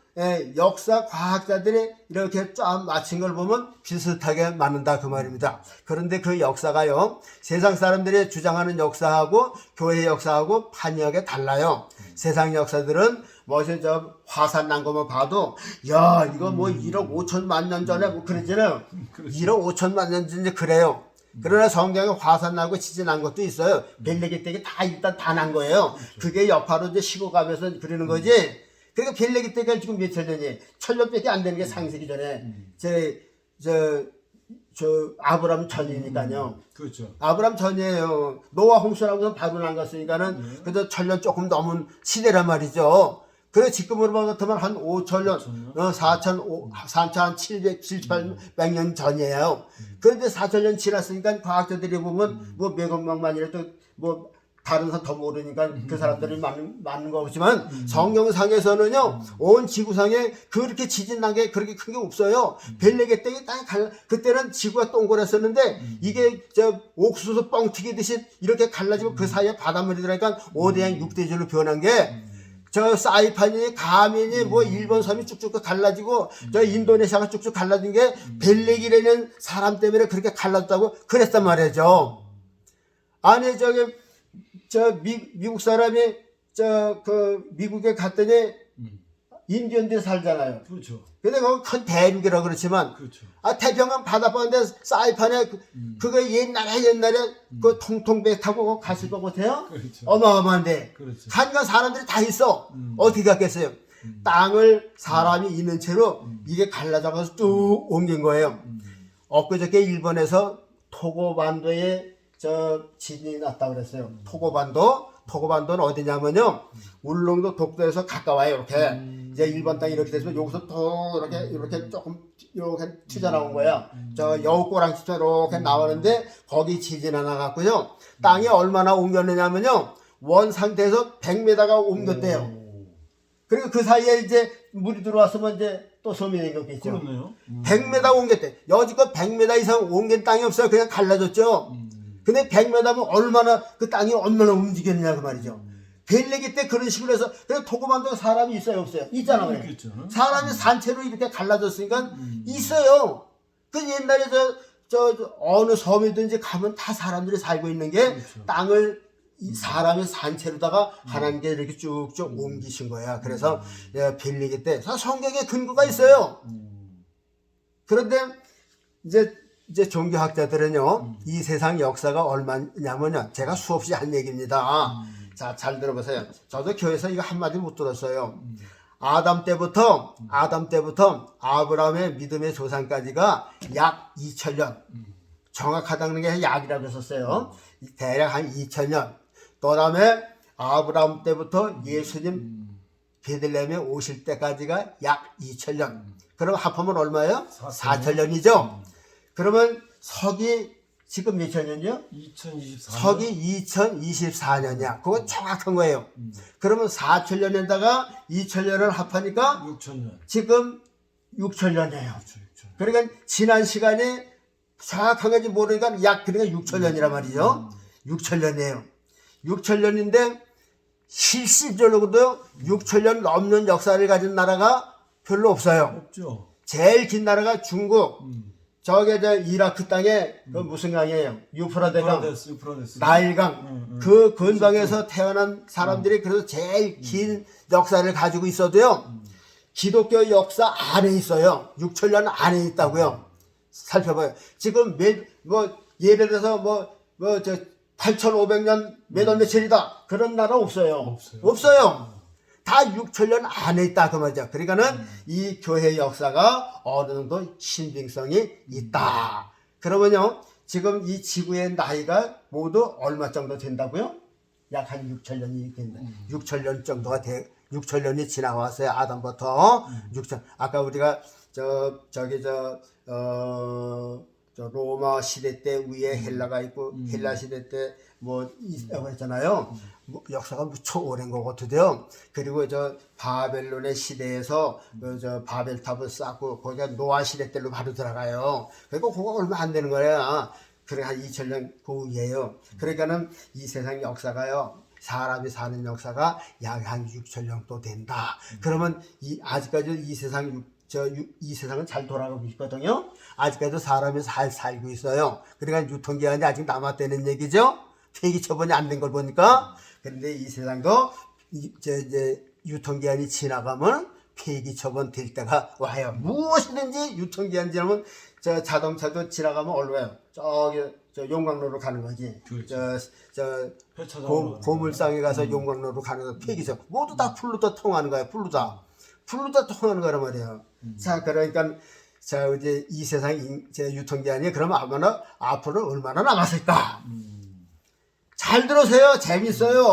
역사 과학자들이 이렇게 쫙 맞힌 걸 보면 비슷하게 맞는다 그 말입니다. 그런데 그 역사가요. 세상 사람들이 주장하는 역사하고 교회의 역사하고 판이하게 달라요. 세상 역사들은 뭐지 저 화산 난 것만 봐도 야 이거 뭐 1억 5천만 년 전에 뭐 그러잖아요. 그렇죠. 1억 5천만 년 전에 그래요. 그러나 성경에 화산 나고 지진 난 것도 있어요. 벨레기 때가 다 일단 다 난 거예요. 그게 여파로 이제 시고가면서 그러는 거지. 그러니까 벨레기 때가 지금 몇천 년이 천년밖에 안 되는 게 상세기 전에 저 아브람 전이니까요. 그렇죠. 아브람 전이에요. 노아 홍수라고 바로 난 갔으니까는 그래도 천년 조금 넘은 시대란 말이죠. 그래 지금으로 봐 같으면 한 5천년, 4,700, 7,800년 전이에요. 그런데 4,000년 지났으니까 과학자들이 보면 뭐 몇억 명만이라도 뭐 다른 사람 더 모르니까 그 사람들이 맞는 거지만 성경상에서는요 온 지구상에 그렇게 지진 난 게 그렇게 큰 게 없어요. 벨레게 땡이 땅이 그때는 지구가 동그랬었는데 이게 저 옥수수 뻥 튀기듯이 이렇게 갈라지고 그 사이에 바닷물이 들어가니까 5대양 6대줄로 변한 게 저 사이판이 가민이 뭐 일본 섬이 쭉쭉 갈라지고 저 인도네시아가 쭉쭉 갈라진 게 벨레기라는 사람 때문에 그렇게 갈라졌다고 그랬단 말이죠. 아니 저기 저 미국 사람이 저 그 미국에 갔더니 인디언들이 살잖아요. 그렇죠. 근데 그건 큰 대륙이라 그렇지만 그렇죠. 태평양 바다바운데 사이판에 그거 옛날에 그 통통 배 타고 갔을 것 같아요. 그렇죠. 어마어마한데 그렇죠. 한간 사람들이 다 있어. 어떻게 갔겠어요? 땅을 사람이 있는 채로 이게 갈라져가서 쭉 옮긴 거예요. 엊그저께 일본에서 토고반도에 저 지진이 났다고 그랬어요. 토고반도는 어디냐면요. 울릉도 독도에서 가까워요. 이렇게 이제 일본 땅이 이렇게 돼서 여기서 또 이렇게 조금 이렇게 튀어나온 거야. 저 여우꼬랑지처럼 이렇게 나오는데 거기 지진 하나 갔고요. 땅이 얼마나 옮겼느냐면요. 원 상태에서 100m가 옮겼대요. 그리고 그 사이에 이제 물이 들어왔으면 이제 또 섬이 생겼겠죠. 그렇네요. 100m 옮겼대. 여지껏 100m 이상 옮긴 땅이 없어요. 그냥 갈라졌죠. 근데 100m면 얼마나 그 땅이 얼마나 움직였냐 그 말이죠. 벨레기 때 그런 식으로 해서 그래서 토고반도에 사람이 있어요 없어요? 있잖아요. 있겠죠. 사람이 산채로 이렇게 갈라졌으니까 있어요. 그 옛날에 저 어느 섬이든지 가면 다 사람들이 살고 있는 게 그렇죠. 땅을 이 사람의 산채로다가 하나님께 이렇게 쭉쭉 옮기신 거야. 그래서 벨레기 때 성경에 근거가 있어요. 그런데 이제 종교학자들은요, 이 세상 역사가 얼마냐면요, 제가 수없이 한 얘기입니다. 자, 잘 들어보세요. 저도 교회에서 이거 한마디 못 들었어요. 아담 때부터 아브라함의 믿음의 조상까지가 약 2000년. 정확하다는 게 약이라고 했었어요. 대략 한 2000년. 또 다음에 아브라함 때부터 예수님 베들레헴에 오실 때까지가 약 2000년. 그럼 합하면 얼마예요? 4000년이죠. 그러면 서기 지금 몇 년이요? 2024년. 서기 2024년이야. 그거 정확한 거예요. 그러면 4천년에다가 2천년을 합하니까 6천년. 지금 6천년이에요. 6천. 그러니까 지난 시간이 정확한 건지 모르니까 약 그러니까 6천년이란 말이죠. 6천년이에요. 6천년인데 실질적으로도 6천년 넘는 역사를 가진 나라가 별로 없어요. 없죠. 제일 긴 나라가 중국. 저게 저 이라크 땅에 그 무슨 강이에요? 유프라데강, 유프라데스. 나일강. 그 근방에서 태어난 사람들이 그래서 제일 긴 역사를 가지고 있어도요. 기독교 역사 안에 있어요. 6천년 안에 있다고요. 살펴봐요. 지금 예를 들어서 8,500년 몇월 며칠이다. 그런 나라 없어요. 없어요. 다 6천년 안에 있다 그 말이죠. 그러니까는 이 교회 역사가 어느 정도 신빙성이 있다. 그러면요, 지금 이 지구의 나이가 모두 얼마 정도 된다고요? 약 한 6천년이 된다. 6천년 정도가 6천년이 지나왔어요. 아담부터 6천. 아까 우리가 저 로마 시대 때 위에 헬라가 있고 헬라 시대 때 있다고 했잖아요. 역사가 무척 오랜 것 같은데요. 그리고 저 바벨론의 시대에서 저 바벨탑을 쌓고 거기가 노아 시대 때로 바로 들어가요. 그리고 그거 얼마 안 되는 거야. 그래 한 2000년 그 위에요. 그러니까는 이 세상 역사가요. 사람이 사는 역사가 약 한 6천년 또 된다. 그러면 아직까지 이 세상은 잘 돌아가고 있거든요. 아직까지도 사람이 잘 살고 있어요. 그러니까 유통기한이 아직 남았다는 얘기죠. 폐기 처분이 안 된 걸 보니까. 그런데 이 세상도 이제 유통기한이 지나가면 폐기 처분 될 때가 와요. 무엇이든지 유통기한 지나면 저 자동차도 지나가면 어디로 가요? 저 용광로로 가는 거지. 고물상에 가서 용광로로 가는 거 폐기죠. 모두 다 풀로 통하는 거야. 풀로 다 통하는 거란 말이에요. 자, 그러니까 이제 이 세상 유통기한이 그러면 아마나 앞으로 얼마나 남았을까? 잘 들으세요. 재밌어요.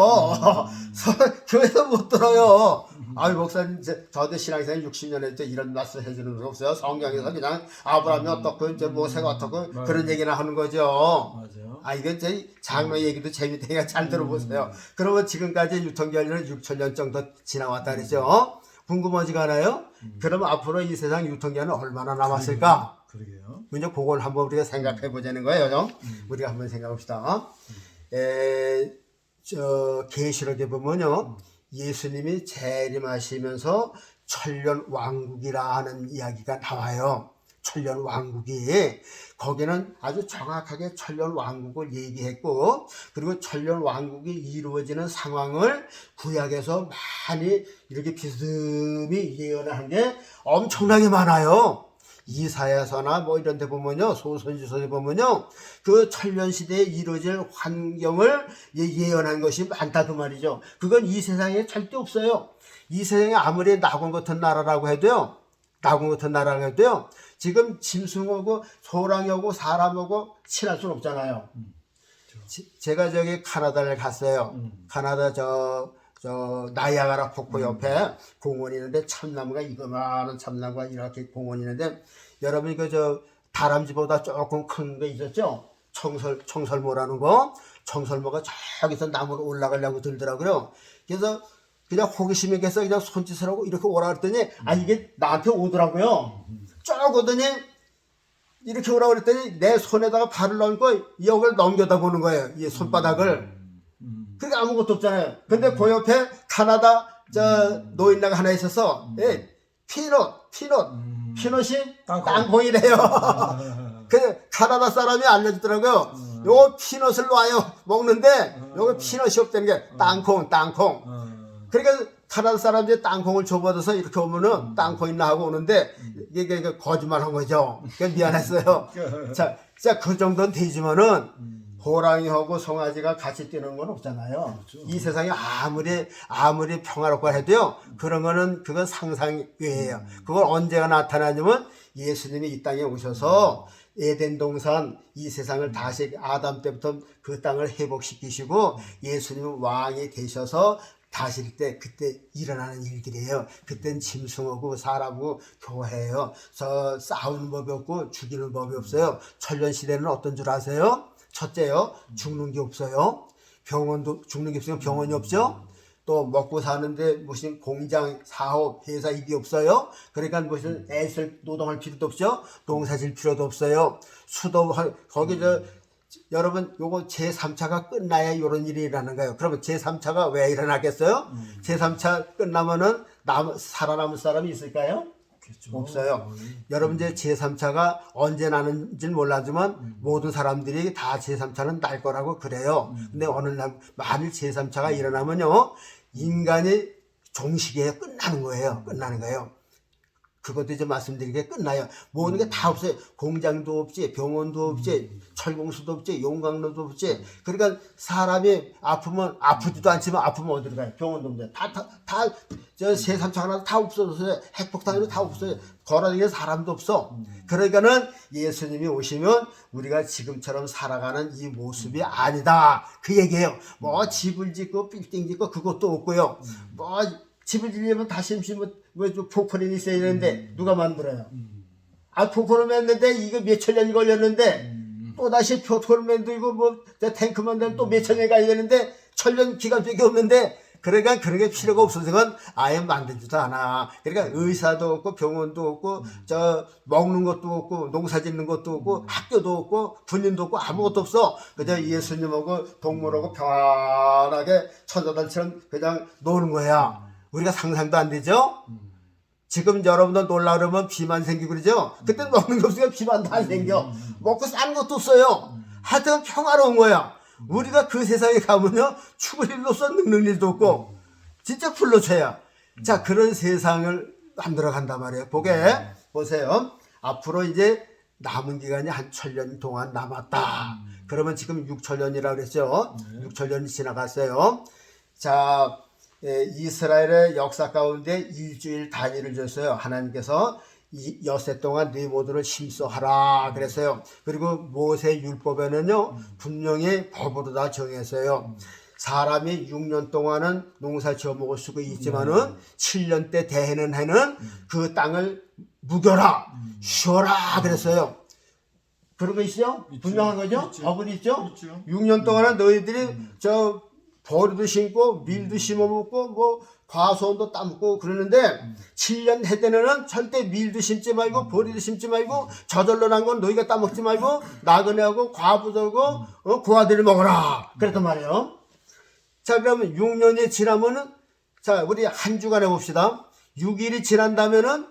교회에서 못 들어요. 아유, 목사님, 저도 신앙생활 60년 했죠. 이런 말씀 해주는 거 없어요. 성경에서 그냥 아브라함이 어떻고, 모세가 어떻고, 그런 얘기나 하는 거죠. 맞아요. 이건 제 장로 얘기도 재밌으니까 잘 들어보세요. 그러면 지금까지 유통기한은 6천년 정도 지나왔다 그랬죠. 궁금하지가 않아요? 그러면 앞으로 이 세상 유통기한은 얼마나 남았을까? 그러게요. 이제 그걸 한번 우리가 생각해 보자는 거예요. 우리가 한번 생각합시다. 계시록에 보면요. 예수님이 재림하시면서 천년 왕국이라 하는 이야기가 나와요. 천년 왕국이. 거기는 아주 정확하게 천년 왕국을 얘기했고, 그리고 천년 왕국이 이루어지는 상황을 구약에서 많이 이렇게 비스듬히 예언한 게 엄청나게 많아요. 이사야서나 이런 데 보면요, 소선지서에 보면요, 그 천년 시대에 이루어질 환경을 예언한 것이 많다 그 말이죠. 그건 이 세상에 절대 없어요. 이 세상에 아무리 낙원 같은 나라라고 해도요, 지금 짐승하고 소랑이하고 사람하고 친할 수는 없잖아요. 제가 저기 카나다를 갔어요. 카나다 저 나이아가라 폭포 옆에 공원이 있는데 참나무가 이거만한 참나무가 이렇게 공원이 있는데, 여러분이 다람쥐보다 조금 큰 거 있었죠? 청설모라는 거. 청설모가 저기서 나무로 올라가려고 들더라고요. 그래서 그냥 호기심이 있어서 그냥 손짓을 하고 이렇게 오라 그랬더니 이게 나한테 오더라고요. 쭉 오더니 이렇게 오라 그랬더니 내 손에다가 발을 넣고 여기를 넘겨다 보는 거예요. 이 손바닥을. 그게 아무것도 없잖아요. 근데 그 옆에 카나다 노인네가 하나 있어서 피넛이 땅콩이래요. 그 카나다 사람이 알려주더라고요. 요거 피넛을 놔요 먹는데 요거 피넛이 없다는 게 땅콩. 그러니까 카나다 사람들이 땅콩을 줘받아서 이렇게 오면은 땅콩 있나 하고 오는데 이게 거짓말 한 거죠. 미안했어요. 자, 그 정도는 되지만은 호랑이하고 송아지가 같이 뛰는 건 없잖아요. 그렇죠. 이 세상에 아무리 평화롭고 해도요, 그건 상상 외예요. 그걸 언제가 나타나냐면 예수님이 이 땅에 오셔서 에덴 동산 이 세상을 다시 아담 때부터 그 땅을 회복시키시고 예수님은 왕이 되셔서 다실 때 그때 일어나는 일들이에요. 그땐 짐승하고 사람하고 교회예요. 싸우는 법이 없고 죽이는 법이 없어요. 천년 시대는 어떤 줄 아세요? 첫째요, 죽는 게 없어요. 병원도 죽는 게 없으면 병원이 없죠. 또 먹고 사는데 무슨 공장, 사업, 회사 일이 없어요. 그러니까 무슨 애쓸 노동할 필요도 없죠. 농사 질 필요도 없어요. 수도 거기 여러분 요거 제3차가 끝나야 이런 일이 일어나는 거예요. 그러면 제3차가 왜 일어나겠어요? 제3차 끝나면은 살아남을 사람이 있을까요? 그렇겠죠. 없어요. 여러분 이제 제3차가 언제 나는지는 몰라지만 모든 사람들이 다 제3차는 날 거라고 그래요. 근데 어느 날 만일 제3차가 일어나면요, 인간이 종식에 끝나는 거예요. 끝나는 거예요. 그것도 이제 말씀드리게 끝나요. 모든 게 다 없어요. 공장도 없지, 병원도 없지, 철공수도 없지, 용광로도 없지. 그러니까 사람이 아프면 아프지도 않지만 아프면 어디로 가요? 병원도 없는데 저 제3차 하나 다 없어졌어요. 핵폭탄으로 다 없어요. 걸어다니는 사람도 없어. 그러니까는 예수님이 오시면 우리가 지금처럼 살아가는 이 모습이 아니다. 그 얘기예요. 뭐 집을 짓고 빌딩 짓고 그것도 없고요. 뭐 집을 지려면 다시 왜 포크레인이 있어야 되는데 누가 만들어요? 포크레인 만드는데 이거 몇천 년이 걸렸는데 또 다시 포크레인 만들고 뭐 탱크 만들면 또 몇천 년이 가야 되는데 천년 기간밖에 없는데 그러니까 그렇게 필요가 없어서 아예 만들지도 않아. 그러니까 의사도 없고 병원도 없고 저 먹는 것도 없고 농사 짓는 것도 없고 학교도 없고 군인도 없고 아무것도 없어. 그저 예수님하고 동물하고 평안하게 천사들처럼 그냥 노는 거야. 우리가 상상도 안 되죠? 지금 여러분들 놀라 그러면 비만 생기고 그러죠? 그때 먹는 거 없으니까 비만도 안 생겨. 먹고 싼 것도 없어요. 하여튼 평화로운 거야. 우리가 그 세상에 가면요, 죽을 일도 없어, 늙는 일도 없고, 진짜 풀로쳐야. 자, 그런 세상을 만들어 간단 말이에요. 보세요. 앞으로 이제 남은 기간이 한 1000년 동안 남았다. 그러면 지금 6000년이라고 그랬죠? 6000년이 지나갔어요. 자, 이스라엘의 역사 가운데 일주일 단위를 줬어요. 하나님께서 이 엿새 동안 네 모두를 심소하라 그랬어요. 그리고 모세 율법에는요, 분명히 법으로 다 정했어요. 사람이 6년 동안은 농사 지어 먹을 수가 있지만은 7년 때 대해는 해는 그 땅을 묵여라, 쉬어라 그랬어요. 그런 거 있죠? 분명한 거죠? 법은 있죠? 6년 동안은 너희들이 보리도 심고 밀도 심어 먹고 뭐 과수원도 따먹고 그러는데 7년 해 때는 절대 밀도 심지 말고 보리도 심지 말고 저절로 난 건 너희가 따먹지 말고 나그네하고 과부들고 그 아들을 먹어라 그랬단 말이에요. 자, 그러면 6년이 지나면은, 자, 우리 한 주간 해봅시다. 6일이 지난다면은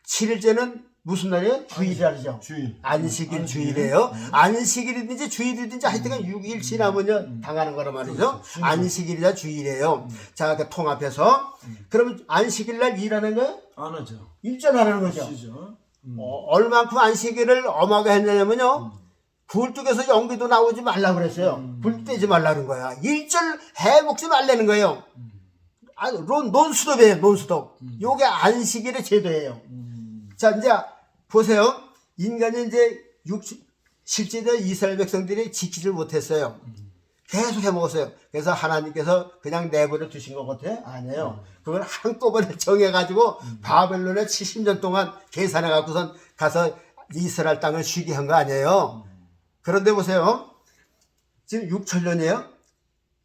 7일째는 무슨 날이에요? 주일이라 그러죠. 주일. 안식일 주일이에요. 안식일이든지 주일이든지 하여튼간 6일 지나면요 당하는 거란 말이죠. 안식일이자 주일이에요. 자, 그 통합해서 그러면 안식일 날 일하는 거예요? 안 하죠. 일절 안 하는 거죠. 쉬죠. 얼만큼 안식일을 엄하게 했냐면요. 굴뚝에서 연기도 나오지 말라 그랬어요. 불 떼지 말라는 거야. 일절 해먹지 말라는 거예요. 논스톱이에요. 논스톱. 요게 안식일의 제도예요. 자, 이제 보세요. 인간이 이제 실제로 이스라엘 백성들이 지키질 못했어요. 계속 해먹었어요. 그래서 하나님께서 그냥 내버려 두신 것 같아요? 아니에요. 그걸 한꺼번에 정해가지고 바벨론에 70년 동안 계산해갖고선 가서 이스라엘 땅을 쉬게 한 거 아니에요. 그런데 보세요. 지금 6000년이에요.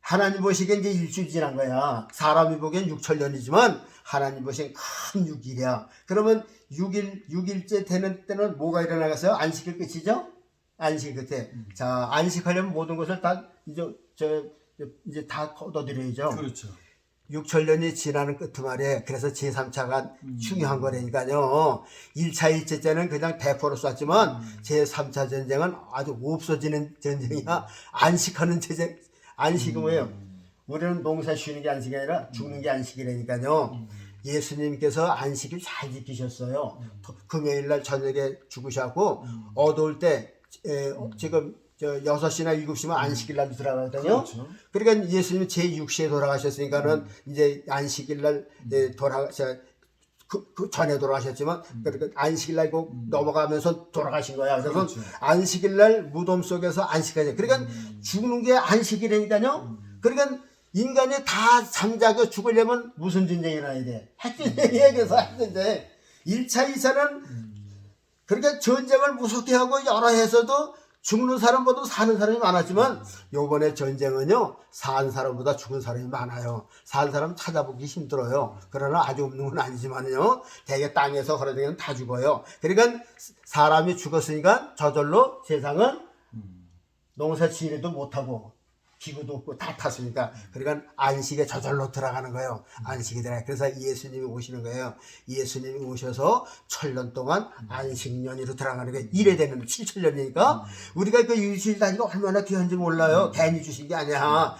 하나님 보시기엔 이제 일주일 지난 거야. 사람이 보기엔 6000년이지만 하나님 보시기엔 큰 6일이야. 그러면 6일째 되는 때는 뭐가 일어나겠어요? 안식일 끝이죠? 안식일 끝에. 자, 안식하려면 모든 것을 다 이제 다 걷어들여야죠. 그렇죠. 6000년이 지나는 끝말에 그래서 제3차가 중요한 거라니까요. 1차, 2차 때는 그냥 대포로 쐈지만 제3차 전쟁은 아주 없어지는 전쟁이야. 안식하는 전쟁. 안식은 뭐예요? 우리는 농사 쉬는 게 안식이 아니라 죽는 게 안식이라니까요. 예수님께서 안식일 잘 지키셨어요. 금요일 날 저녁에 죽으셨고 어두울 때 지금 6시나 7시면 안식일 날 들어가거든요. 그렇죠. 그러니까 예수님은 제6시에 돌아가셨으니까는 이제 안식일 날 그 전에 돌아가셨지만 그러니까 안식일 날 꼭 넘어가면서 돌아가신 거야. 그래서 그렇죠. 안식일 날 무덤 속에서 안식하죠. 그러니까 죽는 게 안식이라니까요. 그러니까 인간이 다 잠자고 죽으려면 무슨 전쟁이 나야 돼? 핵전쟁에서 핵전쟁. 1차, 2차는 그러니까 전쟁을 무섭게 하고 여러 해서도 죽는 사람보다 사는 사람이 많았지만 요번에 전쟁은요 산 사람보다 죽은 사람이 많아요. 산 사람 찾아보기 힘들어요. 그러나 아주 없는 건 아니지만요 대개 땅에서 그러다가 다 죽어요. 그러니까 사람이 죽었으니까 저절로 세상은 농사 지으려도 못하고 기구도 없고 다 탔으니까 그러니까 안식에 저절로 들어가는 거예요. 안식이 들어가. 그래서 예수님이 오시는 거예요. 예수님이 오셔서 1000년 동안 안식년으로 들어가는 거예요. 이래 되면 7천년이니까 우리가 그 일주일 단위가 얼마나 귀한지 몰라요. 괜히 주신 게 아니야.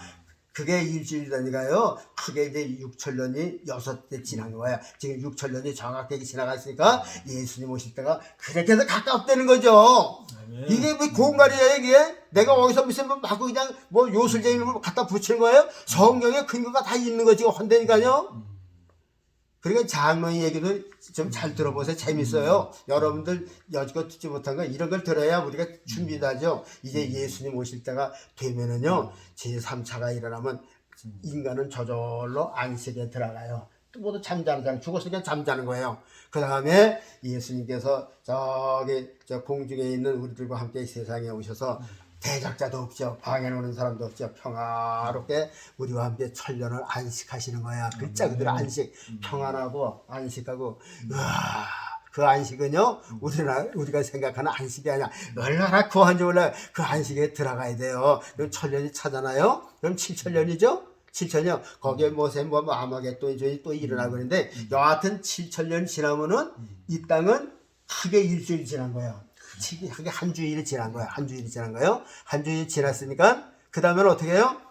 그게 일주일 단위가요. 크게 이제 6천년이 6대 지난 거야. 지금 6천년이 정확하게 지나갔으니까 예수님 오실 때가 그렇게 해서 가깝다는 거죠. 이게 뭐 공갈이야 이게? 내가 어디서 무슨 막 그냥 뭐 요술쟁이를 갖다 붙이는 거예요? 성경에 근거가 다 있는 거 지금 한다니까요. 그러니까 장로의 얘기도 좀 잘 들어보세요. 재밌어요. 여러분들 여지껏 듣지 못한 거 이런 걸 들어야 우리가 준비하죠. 이제 예수님 오실 때가 되면은요 제3차가 일어나면 인간은 저절로 안식에 들어가요. 또 모두 잠자는 사람 죽었으니까 잠자는 거예요. 그 다음에 예수님께서 저기 저 공중에 있는 우리들과 함께 세상에 오셔서 대적자도 없죠. 방해는 오는 사람도 없죠. 평화롭게 우리와 함께 1000년을 안식하시는 거야. 글자 그대로 안식. 평안하고 안식하고 우와, 그 안식은요 우리가 생각하는 안식이 아니야. 얼마나 고한지 몰라요. 그 안식에 들어가야 돼요. 그럼 1000년이 차잖아요. 그럼 7천년이죠. 7천년 거기에 뭐 아마겟돈이 또 일어나고 그러는데 여하튼 7천년 지나면은 이 땅은 크게 일주일 지난 거예요. 크게 한 주일이 지난 거예요. 한 주일이 지난 거예요. 한 주일이 지났으니까 그 다음에는 어떻게 해요?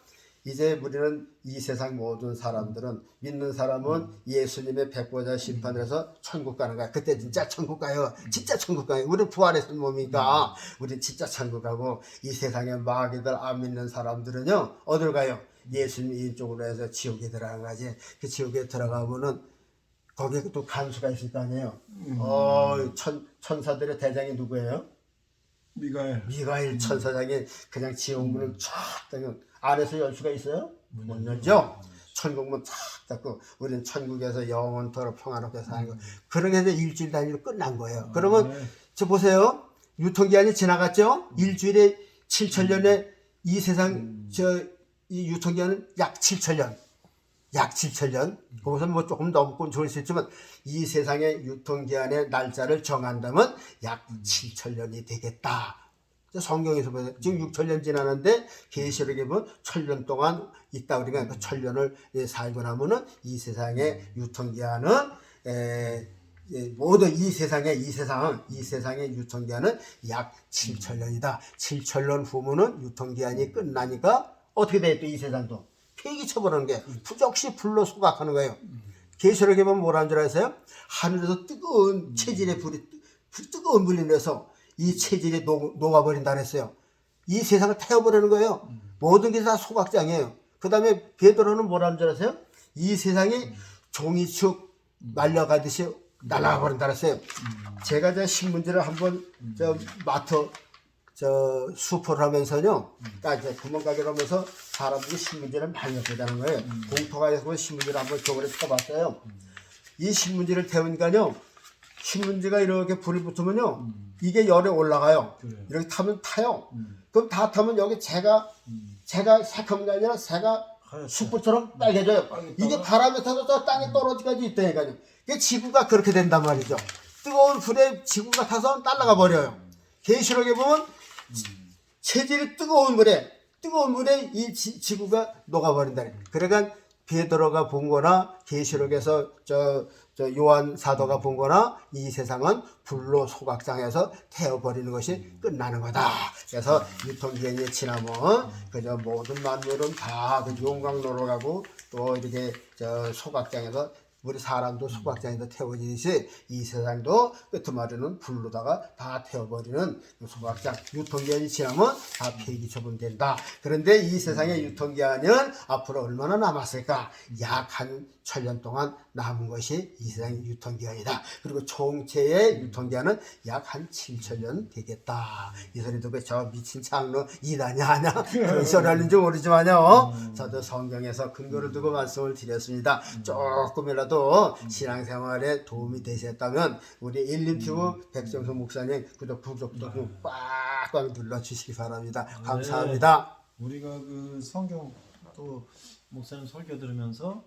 이제 우리는 이 세상 모든 사람들은 믿는 사람은 예수님의 백보자 심판을 해서 천국 가는 거야. 그때 진짜 천국 가요. 진짜 천국 가요. 우리는 부활했던 몸이니까 우리는 진짜 천국 가고 이 세상에 마귀들 안 믿는 사람들은요 어딜 가요? 예수님 이쪽으로 해서 지옥에 들어간 거지. 그 지옥에 들어가면은 거기에 또 간수가 있을 거 아니에요. 천사들의 대장이 누구예요? 미가엘 천사장이 그냥 지옥문을 쫙 닫고 안에서 열 수가 있어요? 못 열죠? 천국문 쫙 닫고 우리는 천국에서 영원토록 평화롭게 사는 거. 그런 게 이제 일주일 단위로 끝난 거예요. 그러면 저 보세요. 유통기한이 지나갔죠? 일주일에 7천년에 이 세상 이 유통기한은 약 7천년. 약 7천년. 거기서 뭐 조금 넘고 좋을 수 있지만 이 세상의 유통기한의 날짜를 정한다면 약 7천년이 되겠다. 성경에서 보세요. 지금 6천년 지나는데 계시록에 보면 1000년 동안 있다. 우리가 그 1000년을 살고 나면은 이 세상의 유통기한은 모두 이 세상의 유통기한은 약 7천년이다. 7천년 후면은 유통기한이 끝나니까 어떻게 돼? 또 이 세상도 폐기 처벌하는 게 부적시 불로 소각하는 거예요. 계시록에 보면 뭐라는 줄 아세요? 하늘에서 뜨거운 체질의 뜨거운 불이 내서 이 체질이 녹아버린다 그랬어요. 이 세상을 태워버리는 거예요. 모든 게 다 소각장이에요. 그 다음에 베드로는 뭐라는 줄 아세요? 이 세상이 종이축 말려가듯이 날아가 버린다 그랬어요. 제가 저 신문지를 한번 수포를 하면서요, 이제 구멍가게를 하면서 사람들이 신문지를 많이 보자는 거예요. 공터가에서 신문지를 한번 저번에 쳐봤어요. 이 신문지를 태우니까요, 신문지가 이렇게 불이 붙으면요, 이게 열에 올라가요. 이렇게 타면 타요. 그럼 다 타면 여기 새가 새카만 게 아니라 새가 숯불처럼 빨개져요. 이게 바람에 타서 저 땅에 떨어지까지 있다니까요. 이게 지구가 그렇게 된단 말이죠. 뜨거운 불에 지구가 타서 날아가 버려요. 계시록에 보면 체질이 뜨거운 물에 이 지구가 녹아버린다. 그러니까 베드로가 본 거나 계시록에서 저 요한 사도가 본 거나 이 세상은 불로 소각장해서 태워버리는 것이 끝나는 거다. 그래서 유통기한이 지나면 그저 모든 만물은 다 그 용광로로 가고 또 이렇게 저 소각장에서 우리 사람도 소각장에다 태워지듯이 이 세상도 끄트머리는 불로다가 다 태워버리는 소각장 유통기한이 지나면 다 폐기 처분된다. 그런데 이 세상의 유통기한은 앞으로 얼마나 남았을까? 약 한 1000년 동안 남은 것이 이 세상의 유통기한이다. 그리고 총체의 유통기한은 약 한 7000년 되겠다. 이 소리 듣고 저 미친 장로 이단이 하냐? 그런 소리 하는지 모르지만요. 저도 성경에서 근거를 두고 말씀을 드렸습니다. 조금이라도 신앙생활에 도움이 되셨다면 우리 일림튜브 백정수 목사님 구독 좀 꽉꽉 눌러주시기 바랍니다. 감사합니다. 우리가 그 성경 또 목사님 설교 들으면서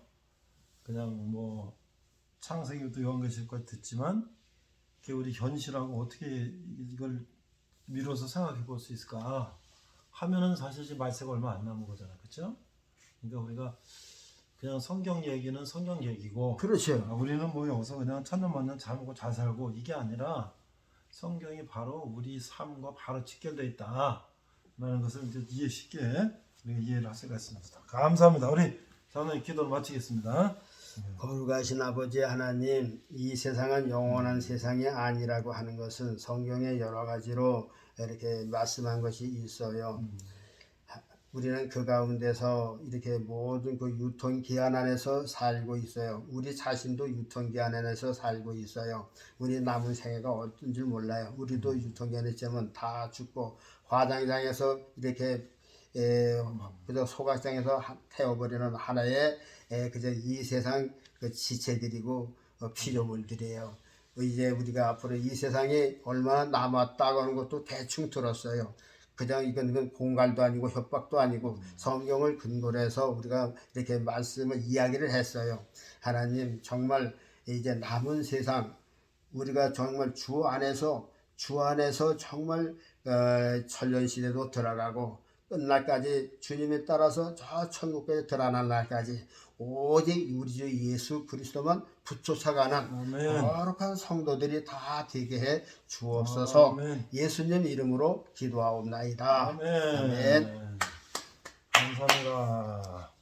그냥 뭐 창세기부터 요한계시록까지 듣지만 그게 우리 현실하고 어떻게 이걸 미뤄서 생각해 볼 수 있을까 하면은 사실 지금 말세가 얼마 안 남은 거잖아, 그렇죠? 그러니까 우리가 그냥 성경 얘기는 성경 얘기고, 그렇죠. 우리는 뭐 여기서 그냥 천년만년 잘 먹고 잘 살고 이게 아니라 성경이 바로 우리 삶과 바로 직결되어 있다라는 것을 이제 쉽게 우리가 이해를 할 수가 있습니다. 감사합니다. 우리 저는 기도를 마치겠습니다. 거룩하신 아버지 하나님, 이 세상은 영원한 세상이 아니라고 하는 것은 성경에 여러 가지로 이렇게 말씀한 것이 있어요. 우리는 그 가운데서 이렇게 모든 그 유통기한 안에서 살고 있어요. 우리 자신도 유통기한 안에서 살고 있어요. 우리 남은 생애가 어떤 줄 몰라요. 우리도 유통기한이 되면 다 죽고 화장장에서 이렇게 그저 소각장에서 태워버리는 하나의 그저 이 세상 그 지체들이고 피조물들이에요. 이제 우리가 앞으로 이 세상이 얼마나 남았다고 하는 것도 대충 들었어요. 그냥 이건 공갈도 아니고 협박도 아니고 성경을 근거로 해서 우리가 이렇게 말씀을 이야기를 했어요. 하나님 정말 이제 남은 세상 우리가 정말 주 안에서 정말 천년시대도 들어가고 끝날까지 주님에 따라서 저 천국까지 들어가는 날까지 오직 우리 주 예수 그리스도만 붙쫓아가는 거룩한 성도들이 다 되게 해 주옵소서. 아멘. 예수님 이름으로 기도하옵나이다. 아멘. 감사합니다.